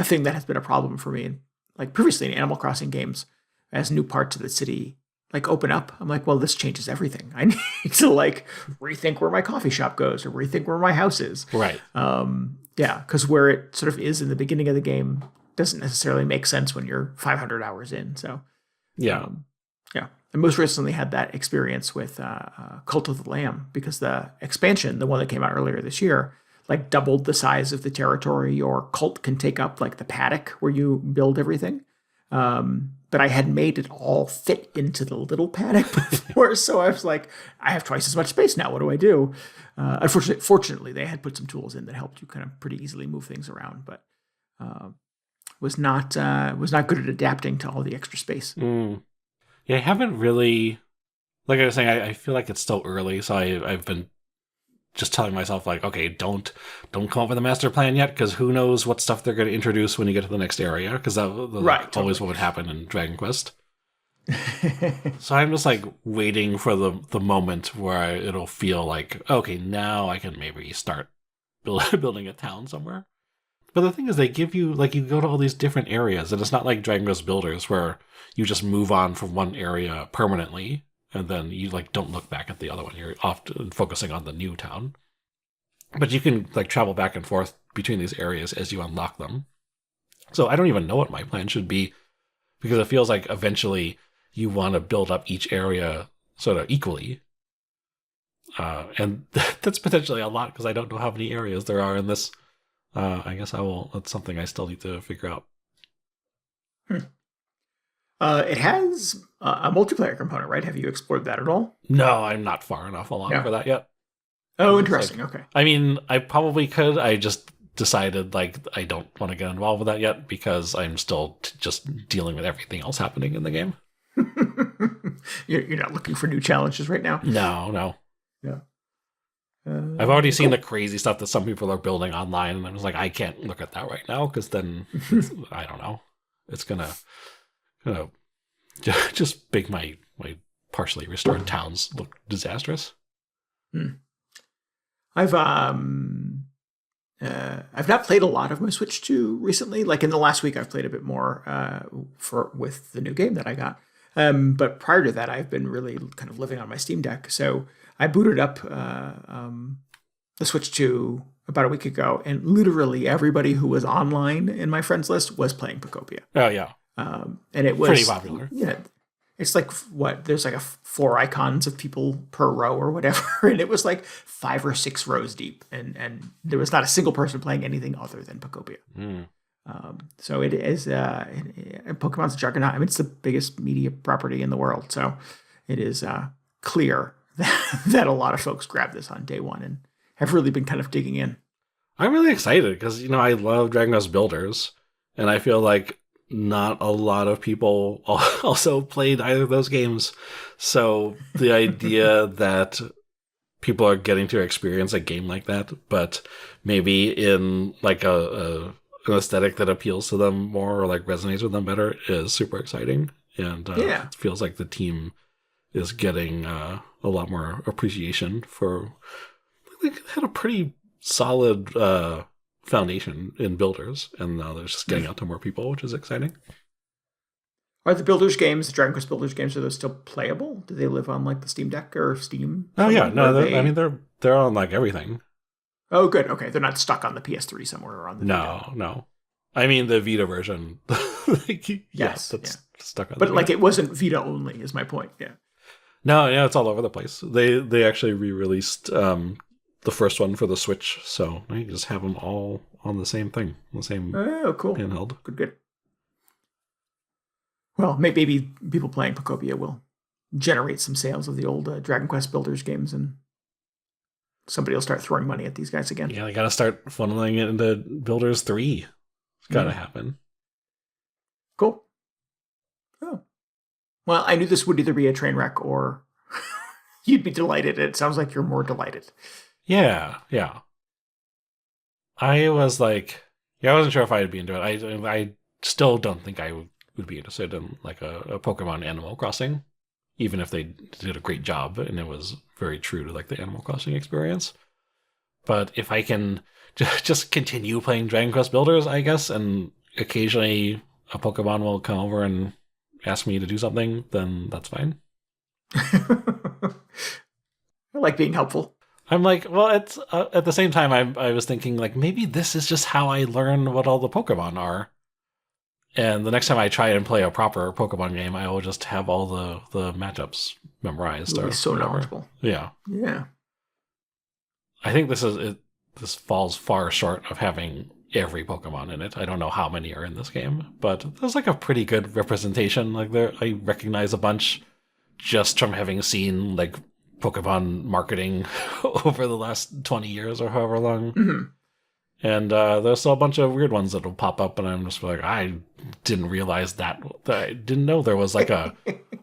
thing that has been a problem for me. Like previously in Animal Crossing games, as new parts of the city like open up, I'm like, well, this changes everything. I need to like rethink where my coffee shop goes or rethink where my house is. Right. Yeah, because where it sort of is in the beginning of the game doesn't necessarily make sense when you're 500 hours in. So yeah. Yeah. I most recently had that experience with Cult of the Lamb, because the expansion, the one that came out earlier this year, like doubled the size of the territory your cult can take up, like the paddock where you build everything. But I had made it all fit into the little paddock before, so I was like, I have twice as much space now. What do I do? Fortunately, they had put some tools in that helped you kind of pretty easily move things around, but was not good at adapting to all the extra space. Yeah, I haven't really, like I was saying, I feel like it's still early, so I've been just telling myself, like, okay, don't come up with a master plan yet, because who knows what stuff they're going to introduce when you get to the next area, because that always what would happen in Dragon Quest. So I'm just like waiting for the moment where it'll feel like, okay, now I can maybe start building a town somewhere. But the thing is, they give you, like, you go to all these different areas, and it's not like Dragon Quest Builders where you just move on from one area permanently, and then you, like, don't look back at the other one. You're often focusing on the new town. But you can, like, travel back and forth between these areas as you unlock them. So I don't even know what my plan should be, because it feels like eventually you want to build up each area sort of equally. And that's potentially a lot, because I don't know how many areas there are in this. I guess that's something I still need to figure out. It has a multiplayer component, right? Have you explored that at all? No, I'm not far enough along for that yet. Oh, interesting. Like, okay. I mean, I probably could. I just decided, like, I don't want to get involved with that yet, because I'm still just dealing with everything else happening in the game. You're not looking for new challenges right now? No. Yeah. I've already seen the crazy stuff that some people are building online, and I was like, I can't look at that right now, because then I don't know, it's gonna just make my partially restored towns look disastrous. I've not played a lot of my Switch 2 recently. Like in the last week, I've played a bit more with the new game that I got. But prior to that, I've been really kind of living on my Steam Deck. So I booted up the Switch 2 about a week ago, and literally everybody who was online in my friends list was playing Pokopia. Oh, yeah. And it was pretty popular. Yeah. It's like, there's like 4 icons of people per row or whatever. And it was like 5 or 6 rows deep. And there was not a single person playing anything other than Pokopia. So it is, Pokemon's a juggernaut. I mean, it's the biggest media property in the world. So it is clear that a lot of folks grabbed this on day one and have really been kind of digging in. I'm really excited because, I love Dragon Quest Builders, and I feel like not a lot of people also played either of those games. So the idea that people are getting to experience a game like that, but maybe in like an aesthetic that appeals to them more or like resonates with them better is super exciting. And it feels like the team is getting a lot more appreciation for. They had a pretty solid foundation in Builders, and now they're just getting out to more people, which is exciting. Are the Builders games, the Dragon Quest Builders games, are those still playable? Do they live on like the Steam Deck or Steam? Oh yeah, no, they're on like everything. Oh, good. Okay, they're not stuck on the PS3 somewhere or on the Vita. No. I mean the Vita version. That's stuck on. But like it wasn't Vita only, is my point. Yeah. No, it's all over the place. They actually re-released the first one for the Switch, so you can just have them all on the same thing, the same cool handheld. Good. Well, maybe people playing Pokopia will generate some sales of the old Dragon Quest Builders games, and somebody will start throwing money at these guys again. Yeah, they got to start funneling it into Builders 3. It's got to happen. Cool. Oh. Well, I knew this would either be a train wreck or you'd be delighted. It sounds like you're more delighted. Yeah. I was like, I wasn't sure if I'd be into it. I still don't think I would be interested in like a Pokemon Animal Crossing even if they did a great job and it was very true to like the Animal Crossing experience. But if I can just continue playing Dragon Quest Builders, I guess, and occasionally a Pokemon will come over and ask me to do something, then that's fine. I like being helpful. I'm like, well, it's at the same time, I was thinking, like, maybe this is just how I learn what all the Pokemon are. And the next time I try and play a proper Pokemon game, I will just have all the matchups memorized. You'll be so whatever. knowledgeable. Yeah. Yeah. I think this falls far short of having every Pokemon in it. I don't know how many are in this game, but there's like a pretty good representation. Like I recognize a bunch just from having seen like Pokemon marketing over the last 20 years or however long. Mm-hmm. And there's still a bunch of weird ones that'll pop up, and I'm just like, I didn't realize that. I didn't know there was like a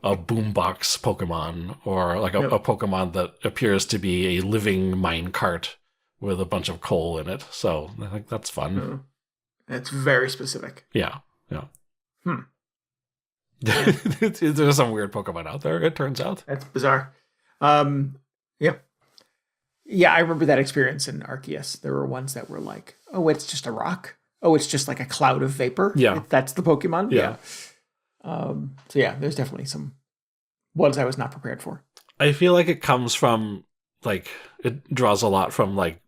boombox Pokemon, or like a Pokemon that appears to be a living minecart with a bunch of coal in it. So I think that's fun. That's very specific. Yeah. There's some weird Pokemon out there, it turns out. That's bizarre. Yeah, I remember that experience in Arceus. There were ones that were like, oh, it's just a rock. Oh, it's just like a cloud of vapor. Yeah. That's the Pokemon. Yeah. So yeah, there's definitely some ones I was not prepared for. I feel like it comes from, like, it draws a lot from, like,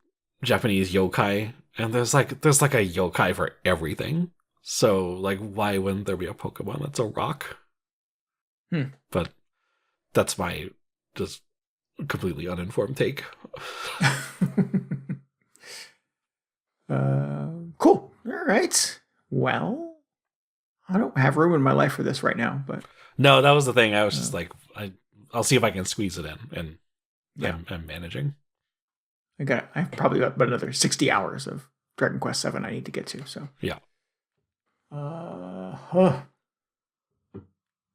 Japanese yokai. And there's like a yokai for everything. So, like, why wouldn't there be a Pokemon that's a rock? But that's my just completely uninformed take. Cool. All right. Well, I don't have room in my life for this right now, but no, that was the thing. I was just like, I'll see if I can squeeze it in, and I'm managing. I've probably got about another 60 hours of Dragon Quest VII I need to get to. So yeah.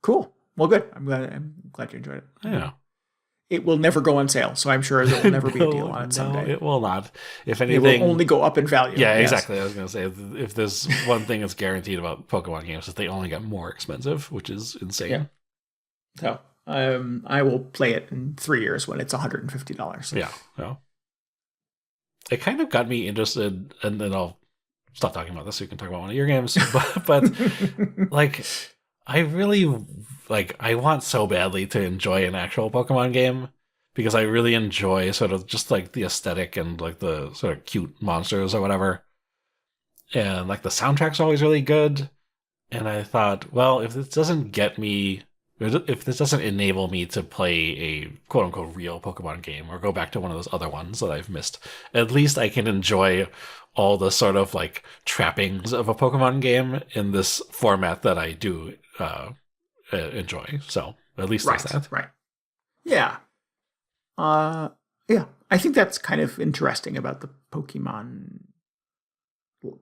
Cool. Well, good. I'm glad you enjoyed it. Yeah. It will never go on sale, so I'm sure there will never be a deal on it someday. No, it will not. If anything, it will only go up in value. Yeah, yes. Exactly. I was going to say, if there's one thing that's guaranteed about Pokemon games, is they only get more expensive, which is insane. Yeah. So I will play it in 3 years when it's $150. Yeah. It kind of got me interested, and then I'll stop talking about this so you can talk about one of your games. But like, I really I want so badly to enjoy an actual Pokemon game, because I really enjoy sort of just like the aesthetic and like the sort of cute monsters or whatever. And like the soundtrack's always really good. And I thought, well, if this doesn't enable me to play a quote unquote real Pokemon game or go back to one of those other ones that I've missed, at least I can enjoy all the sort of like trappings of a Pokemon game in this format that I do enjoy. So at least there's that. Right. Yeah. Yeah. I think that's kind of interesting about the Pokemon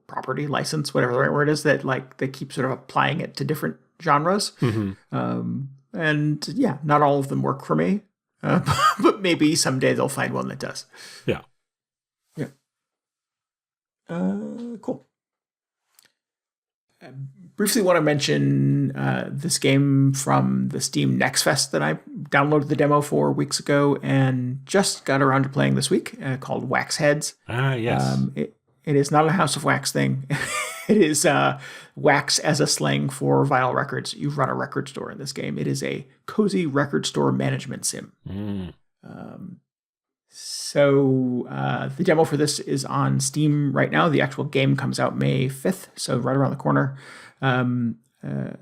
property license, whatever the right word is, that like they keep sort of applying it to different genres. Mm-hmm. And yeah, not all of them work for me, but maybe someday they'll find one that does. Yeah. Yeah. Cool. Briefly want to mention this game from the Steam Next Fest that I downloaded the demo for weeks ago and just got around to playing this week, called Wax Heads. Yes. It is not a House of Wax thing. It is wax as a slang for vinyl records. You run a record store in this game. It is a cozy record store management sim. So the demo for this is on Steam right now. The actual game comes out May 5th, so right around the corner. The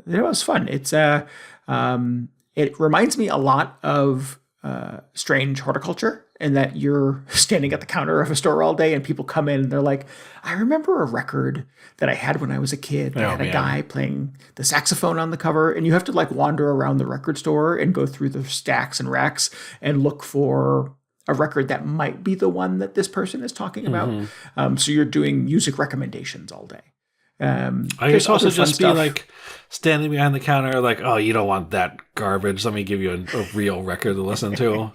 demo is fun. It's it reminds me a lot of Strange Horticulture, in that you're standing at the counter of a store all day and people come in and they're like, I remember a record that I had when I was a kid that had a guy playing the saxophone on the cover, and you have to like wander around the record store and go through the stacks and racks and look for a record that might be the one that this person is talking about. So you're doing music recommendations all day. Are you supposed to just be like standing behind the counter like, oh, you don't want that garbage, let me give you a real record to listen to?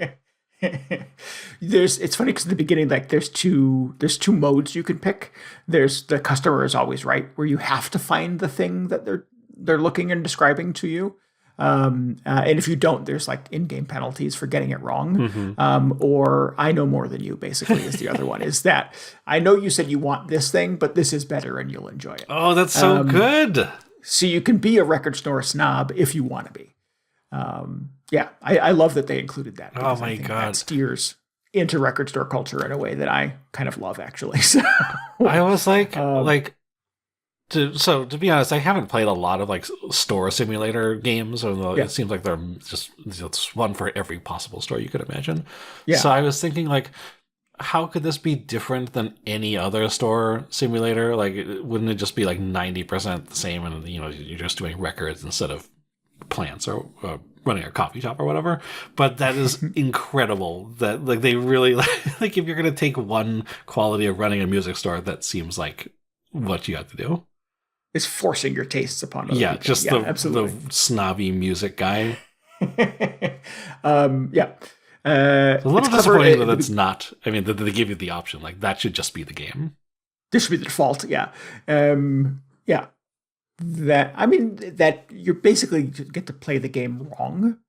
It's funny because at the beginning, like there's two modes you can pick. There's the customer is always right, where you have to find the thing that they're looking and describing to you. And if you don't, there's like in-game penalties for getting it wrong. Mm-hmm. Or I know more than you, basically, is the other one. Is that I know you said you want this thing, but this is better and you'll enjoy it. Oh, that's so good. So you can be a record store snob if you want to be. I love that they included that. Oh my I think God. that steers into record store culture in a way that I kind of love, actually. So I was like, to be honest, I haven't played a lot of like store simulator games, although it seems like they're just one for every possible store you could imagine. Yeah. So I was thinking like, how could this be different than any other store simulator? Like, wouldn't it just be like 90% the same, and you're just doing records instead of plants or running a coffee shop or whatever? But that is incredible that like they really like if you're gonna take one quality of running a music store, that seems like what you have to do. It's forcing your tastes upon other people. Just the snobby music guy. A little disappointing that it's not. I mean, that they give you the option. Like, that should just be the game. This should be the default, yeah. That you basically get to play the game wrong.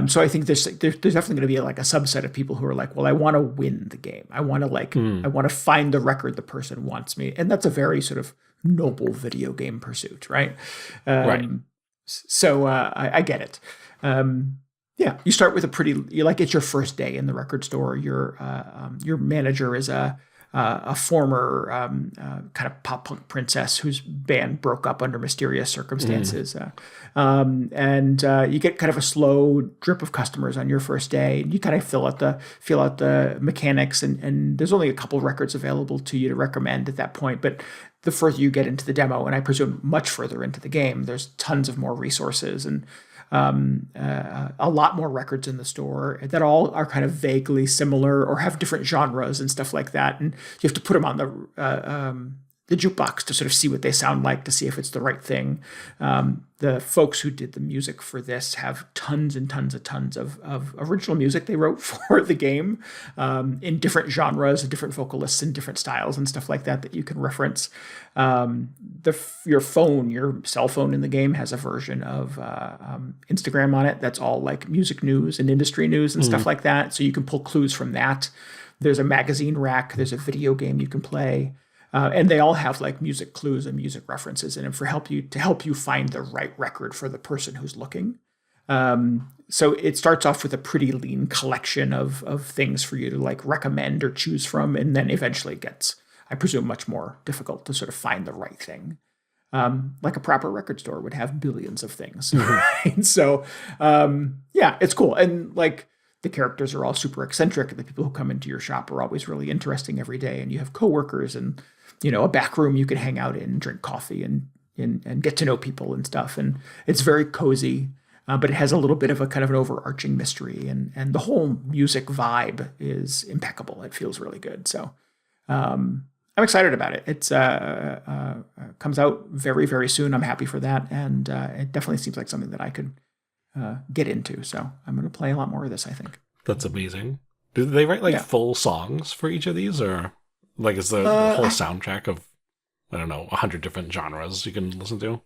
So I think there's definitely going to be like a subset of people who are like, well, I want to win the game. I want to I want to find the record the person wants me. And that's a very sort of noble video game pursuit, right? Right. So I get it. You start with it's your first day in the record store. Your manager is a former kind of pop punk princess whose band broke up under mysterious circumstances. And you get kind of a slow drip of customers on your first day. You kind of feel out the mechanics, and there's only a couple records available to you to recommend at that point. But the further you get into the demo, and I presume much further into the game, there's tons of more resources and a lot more records in the store that all are kind of vaguely similar or have different genres and stuff like that. And you have to put them on the jukebox to sort of see what they sound like, to see if it's the right thing. The folks who did the music for this have tons and tons of original music they wrote for the game in different genres, different vocalists and different styles and stuff like that you can reference. Your cell phone in the game has a version of Instagram on it that's all like music news and industry news and stuff like that. So you can pull clues from that. There's a magazine rack. There's a video game you can play. And they all have like music clues and music references in them to help you find the right record for the person who's looking. So it starts off with a pretty lean collection of things for you to like recommend or choose from, and then eventually gets, I presume, much more difficult to sort of find the right thing. Like a proper record store would have billions of things. Right? So it's cool. And like, the characters are all super eccentric. The people who come into your shop are always really interesting every day. And you have coworkers and, a back room you can hang out in, drink coffee and get to know people and stuff. And it's very cozy, but it has a little bit of a kind of an overarching mystery. And the whole music vibe is impeccable. It feels really good. So I'm excited about it. It's comes out very, very soon. I'm happy for that. And it definitely seems like something that I could get into. So I'm going to play a lot more of this, I think. That's amazing. Do they write full songs for each of these, or like is the whole soundtrack of, I don't know, 100 different genres you can listen to?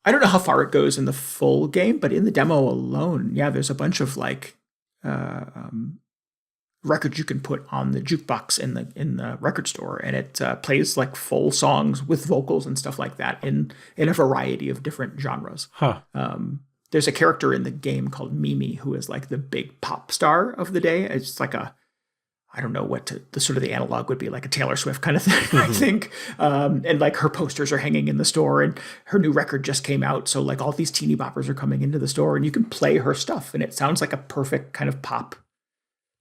I don't know how far it goes in the full game, but in the demo alone, there's a bunch of like records you can put on the jukebox in the record store, and it plays like full songs with vocals and stuff like that in a variety of different genres. There's a character in the game called Mimi who is like the big pop star of the day. It's like I don't know what the sort of the analog would be, like a Taylor Swift kind of thing, I think. And like her posters are hanging in the store, and her new record just came out. So like all these teeny boppers are coming into the store, and you can play her stuff. And it sounds like a perfect kind of pop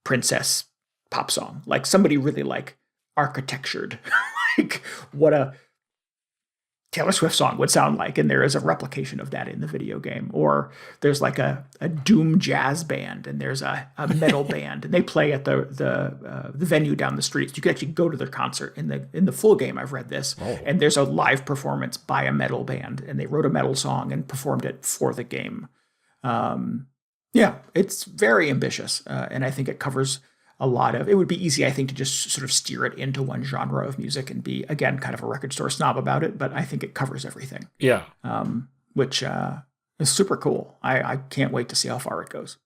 princess pop song. Like somebody really like architectured like what a Taylor Swift song would sound like, and there is a replication of that in the video game. Or there's like a doom jazz band, and there's a metal band, and they play at the venue down the street. You could actually go to their concert in the full game. I've read this, and there's a live performance by a metal band, and they wrote a metal song and performed it for the game. It's very ambitious, and I think it covers a lot of. It would be easy, I think, to just sort of steer it into one genre of music and be, again, kind of a record store snob about it. But I think it covers everything. Yeah. Which It's super cool. I can't wait to see how far it goes.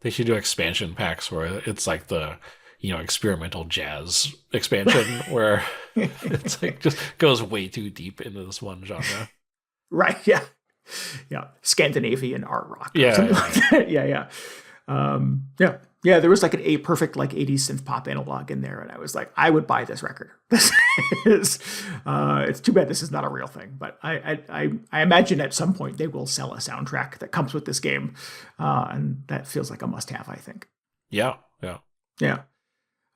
They should do expansion packs where it's like the, experimental jazz expansion where it's like just goes way too deep into this one genre. Right. Yeah. Yeah. Scandinavian art rock. Yeah. Like that. Yeah. Yeah. Yeah. There was like a perfect like 80s synth pop analog in there. And I was like, I would buy this record. This is, it's too bad this is not a real thing, but I imagine at some point they will sell a soundtrack that comes with this game. And that feels like a must have, I think. Yeah. Yeah. Yeah.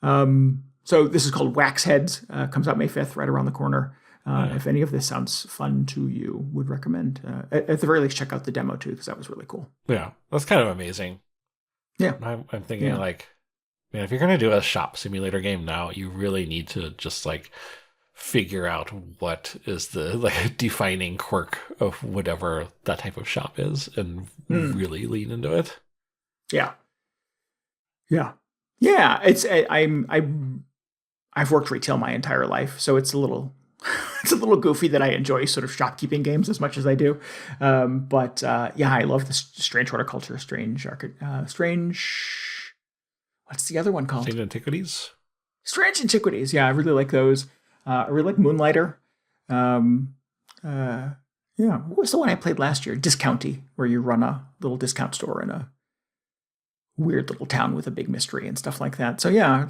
So this is called Wax Heads, comes out May 5th, right around the corner. If any of this sounds fun to you, would recommend. At the very least, check out the demo too, because that was really cool. Yeah, that's kind of amazing. Yeah. I'm thinking like, man, if you're going to do a shop simulator game now, you really need to just like figure out what is the like defining quirk of whatever that type of shop is and really lean into it. Yeah. Yeah. Yeah. I've worked retail my entire life, so it's a little goofy that I enjoy sort of shopkeeping games as much as I do. But I love the strange horticulture, strange. What's the other one called? Strange Antiquities. Strange Antiquities. Yeah, I really like those. I really like Moonlighter. What was the one I played last year? Discounty, where you run a little discount store in a weird little town with a big mystery and stuff like that. So yeah,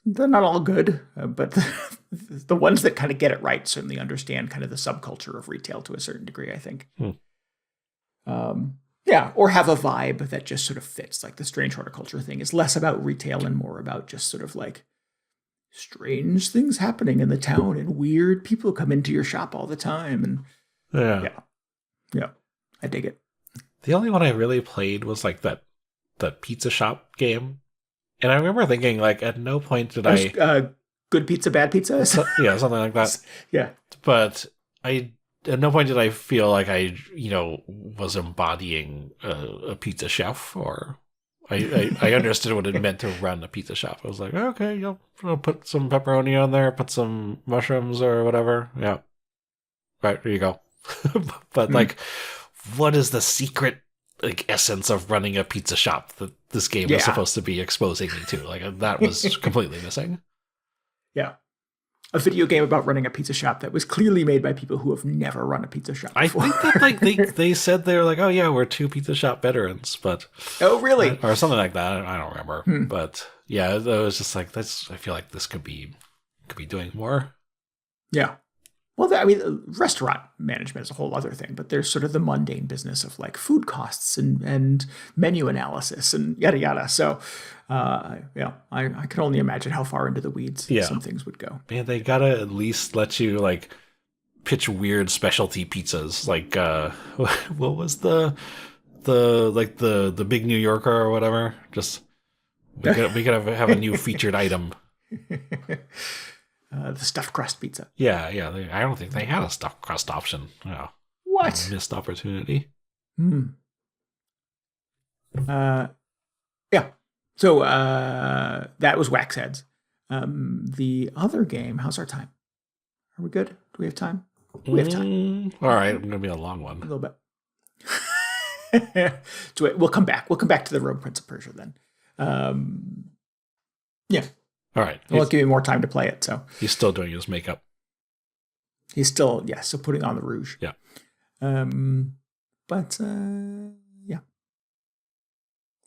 they're not all good, but the ones that kind of get it right certainly understand kind of the subculture of retail to a certain degree, I think. Or have a vibe that just sort of fits. Like the strange horticulture thing is less about retail and more about just sort of like strange things happening in the town and weird people come into your shop all the time. And yeah, I dig it. The only one I really played was like that pizza shop game. And I remember thinking, like, at no point did Good Pizza, Bad Pizza? Yeah, something like that. Yeah. But at no point did I feel like I, was embodying a pizza chef, or I understood what it meant to run a pizza shop. I was like, okay, I'll put some pepperoni on there, put some mushrooms or whatever. Yeah. Right, there you go. But, like, what is the secret like essence of running a pizza shop that this game is supposed to be exposing me to? Like, that was completely missing. Yeah. A video game about running a pizza shop that was clearly made by people who have never run a pizza shop before. I think that like they said they were like, oh yeah, we're 2 pizza shop veterans, but oh really? Or something like that. I don't remember. But yeah, it was just like I feel like this could be doing more. Yeah. Well, restaurant management is a whole other thing, but there's sort of the mundane business of like food costs and menu analysis and yada yada. So, I can only imagine how far into the weeds some things would go. Man, they gotta at least let you like pitch weird specialty pizzas. Like, what was the big New Yorker or whatever? Just we could have a new featured item. The stuffed crust pizza. Yeah. I don't think they had a stuffed crust option. Yeah. What? Missed opportunity. Yeah. So that was Wax Heads. The other game, how's our time? Are we good? Do we have time? We have time. All right, it's gonna be a long one. A little bit. We'll come back. We'll come back to the Rogue Prince of Persia then. Yeah. All right. Well, give me more time to play it. So he's still doing his makeup. He's still, so putting on the rouge. Yeah. Yeah.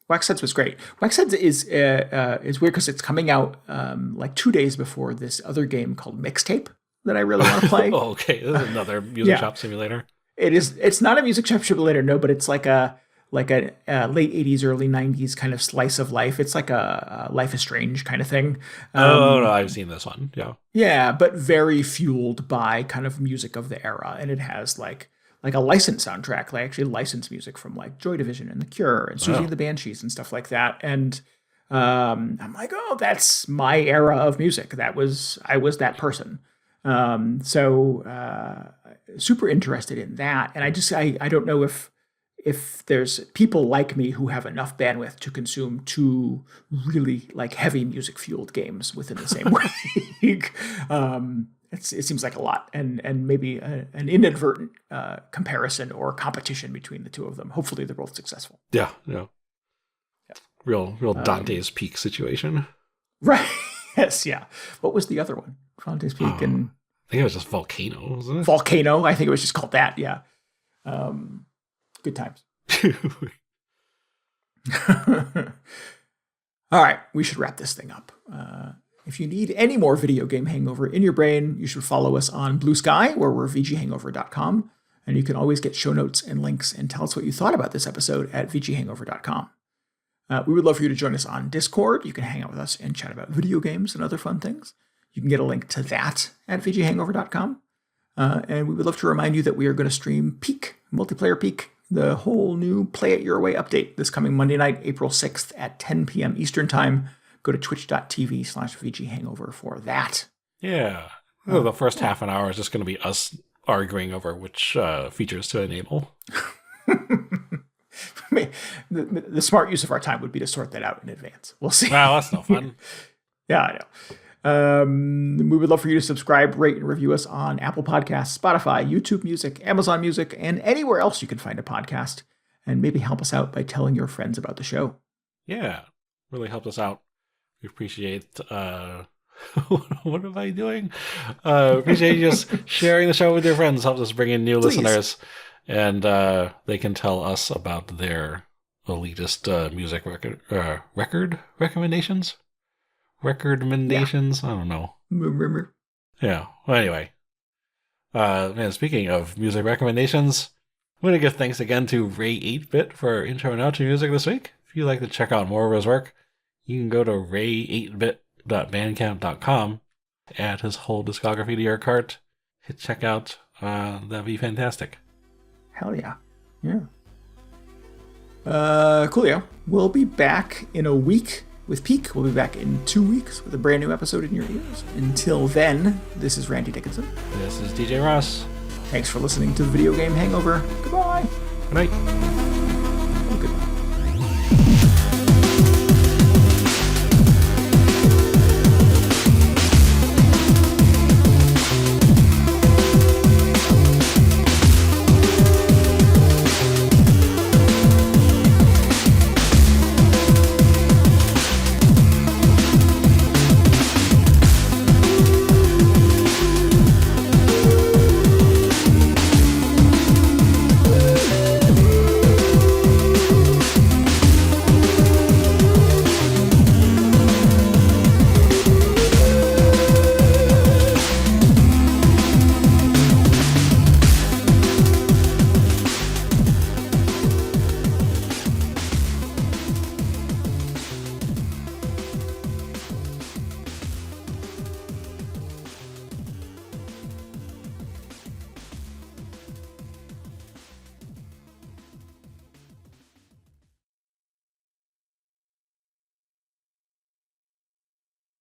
Wax Heads was great. Wax Heads is weird because it's coming out like 2 days before this other game called Mixtape that I really want to play. Oh, okay. This is another music shop simulator. It is. It's not a music shop simulator, no, but it's like a late 80s, early 90s kind of slice of life. It's like a Life is Strange kind of thing. No, I've seen this one. Yeah. Yeah, but very fueled by kind of music of the era. And it has like a licensed soundtrack, like actually licensed music from like Joy Division and The Cure and Susie and the Banshees and stuff like that. And I'm like, oh, that's my era of music. I was that person. So super interested in that. And I don't know if there's people like me who have enough bandwidth to consume 2 really like heavy music fueled games within the same week. it seems like a lot, and maybe an inadvertent comparison or competition between the two of them. Hopefully, they're both successful. Yeah. Real Dante's Peak situation. Right. Yes. Yeah. What was the other one? Dante's Peak and I think it was just Volcano, wasn't it? Volcano. I think it was just called that. Yeah. Good times. All right, we should wrap this thing up. If you need any more video game hangover in your brain, you should follow us on Blue Sky, where we're VGHangover.com. And you can always get show notes and links and tell us what you thought about this episode at VGHangover.com. We would love for you to join us on Discord. You can hang out with us and chat about video games and other fun things. You can get a link to that at VGHangover.com. And we would love to remind you that we are going to stream Peak, Multiplayer Peak, the whole new Play It Your Way update this coming Monday night, April 6th at 10 p.m. Eastern Time. Go to twitch.tv/VGHangover for that. Yeah. The first half an hour is just going to be us arguing over which features to enable. The smart use of our time would be to sort that out in advance. We'll see. Wow, that's no fun. Yeah, I know. We would love for you to subscribe, rate, and review us on Apple Podcasts, Spotify, YouTube Music, Amazon Music, and anywhere else you can find a podcast. And maybe help us out by telling your friends about the show. Yeah, really helped us out. We appreciate... what am I doing? Appreciate you just sharing the show with your friends. Helps us bring in new listeners. And they can tell us about their elitist music record recommendations? Recommendations? Yeah. I don't know. Remember? Yeah. Well, anyway. Man, speaking of music recommendations, I'm going to give thanks again to Ray 8-Bit for our intro and outro music this week. If you'd like to check out more of his work, you can go to ray8bit.bandcamp.com, add his whole discography to your cart, hit checkout. That'd be fantastic. Hell yeah. Yeah. Coolio. We'll be back in a week with Peak. We'll be back in 2 weeks with a brand new episode in your ears. Until then, this is Randy Dickinson. This is DJ Ross. Thanks for listening to the Video Game Hangover. Goodbye. Good night.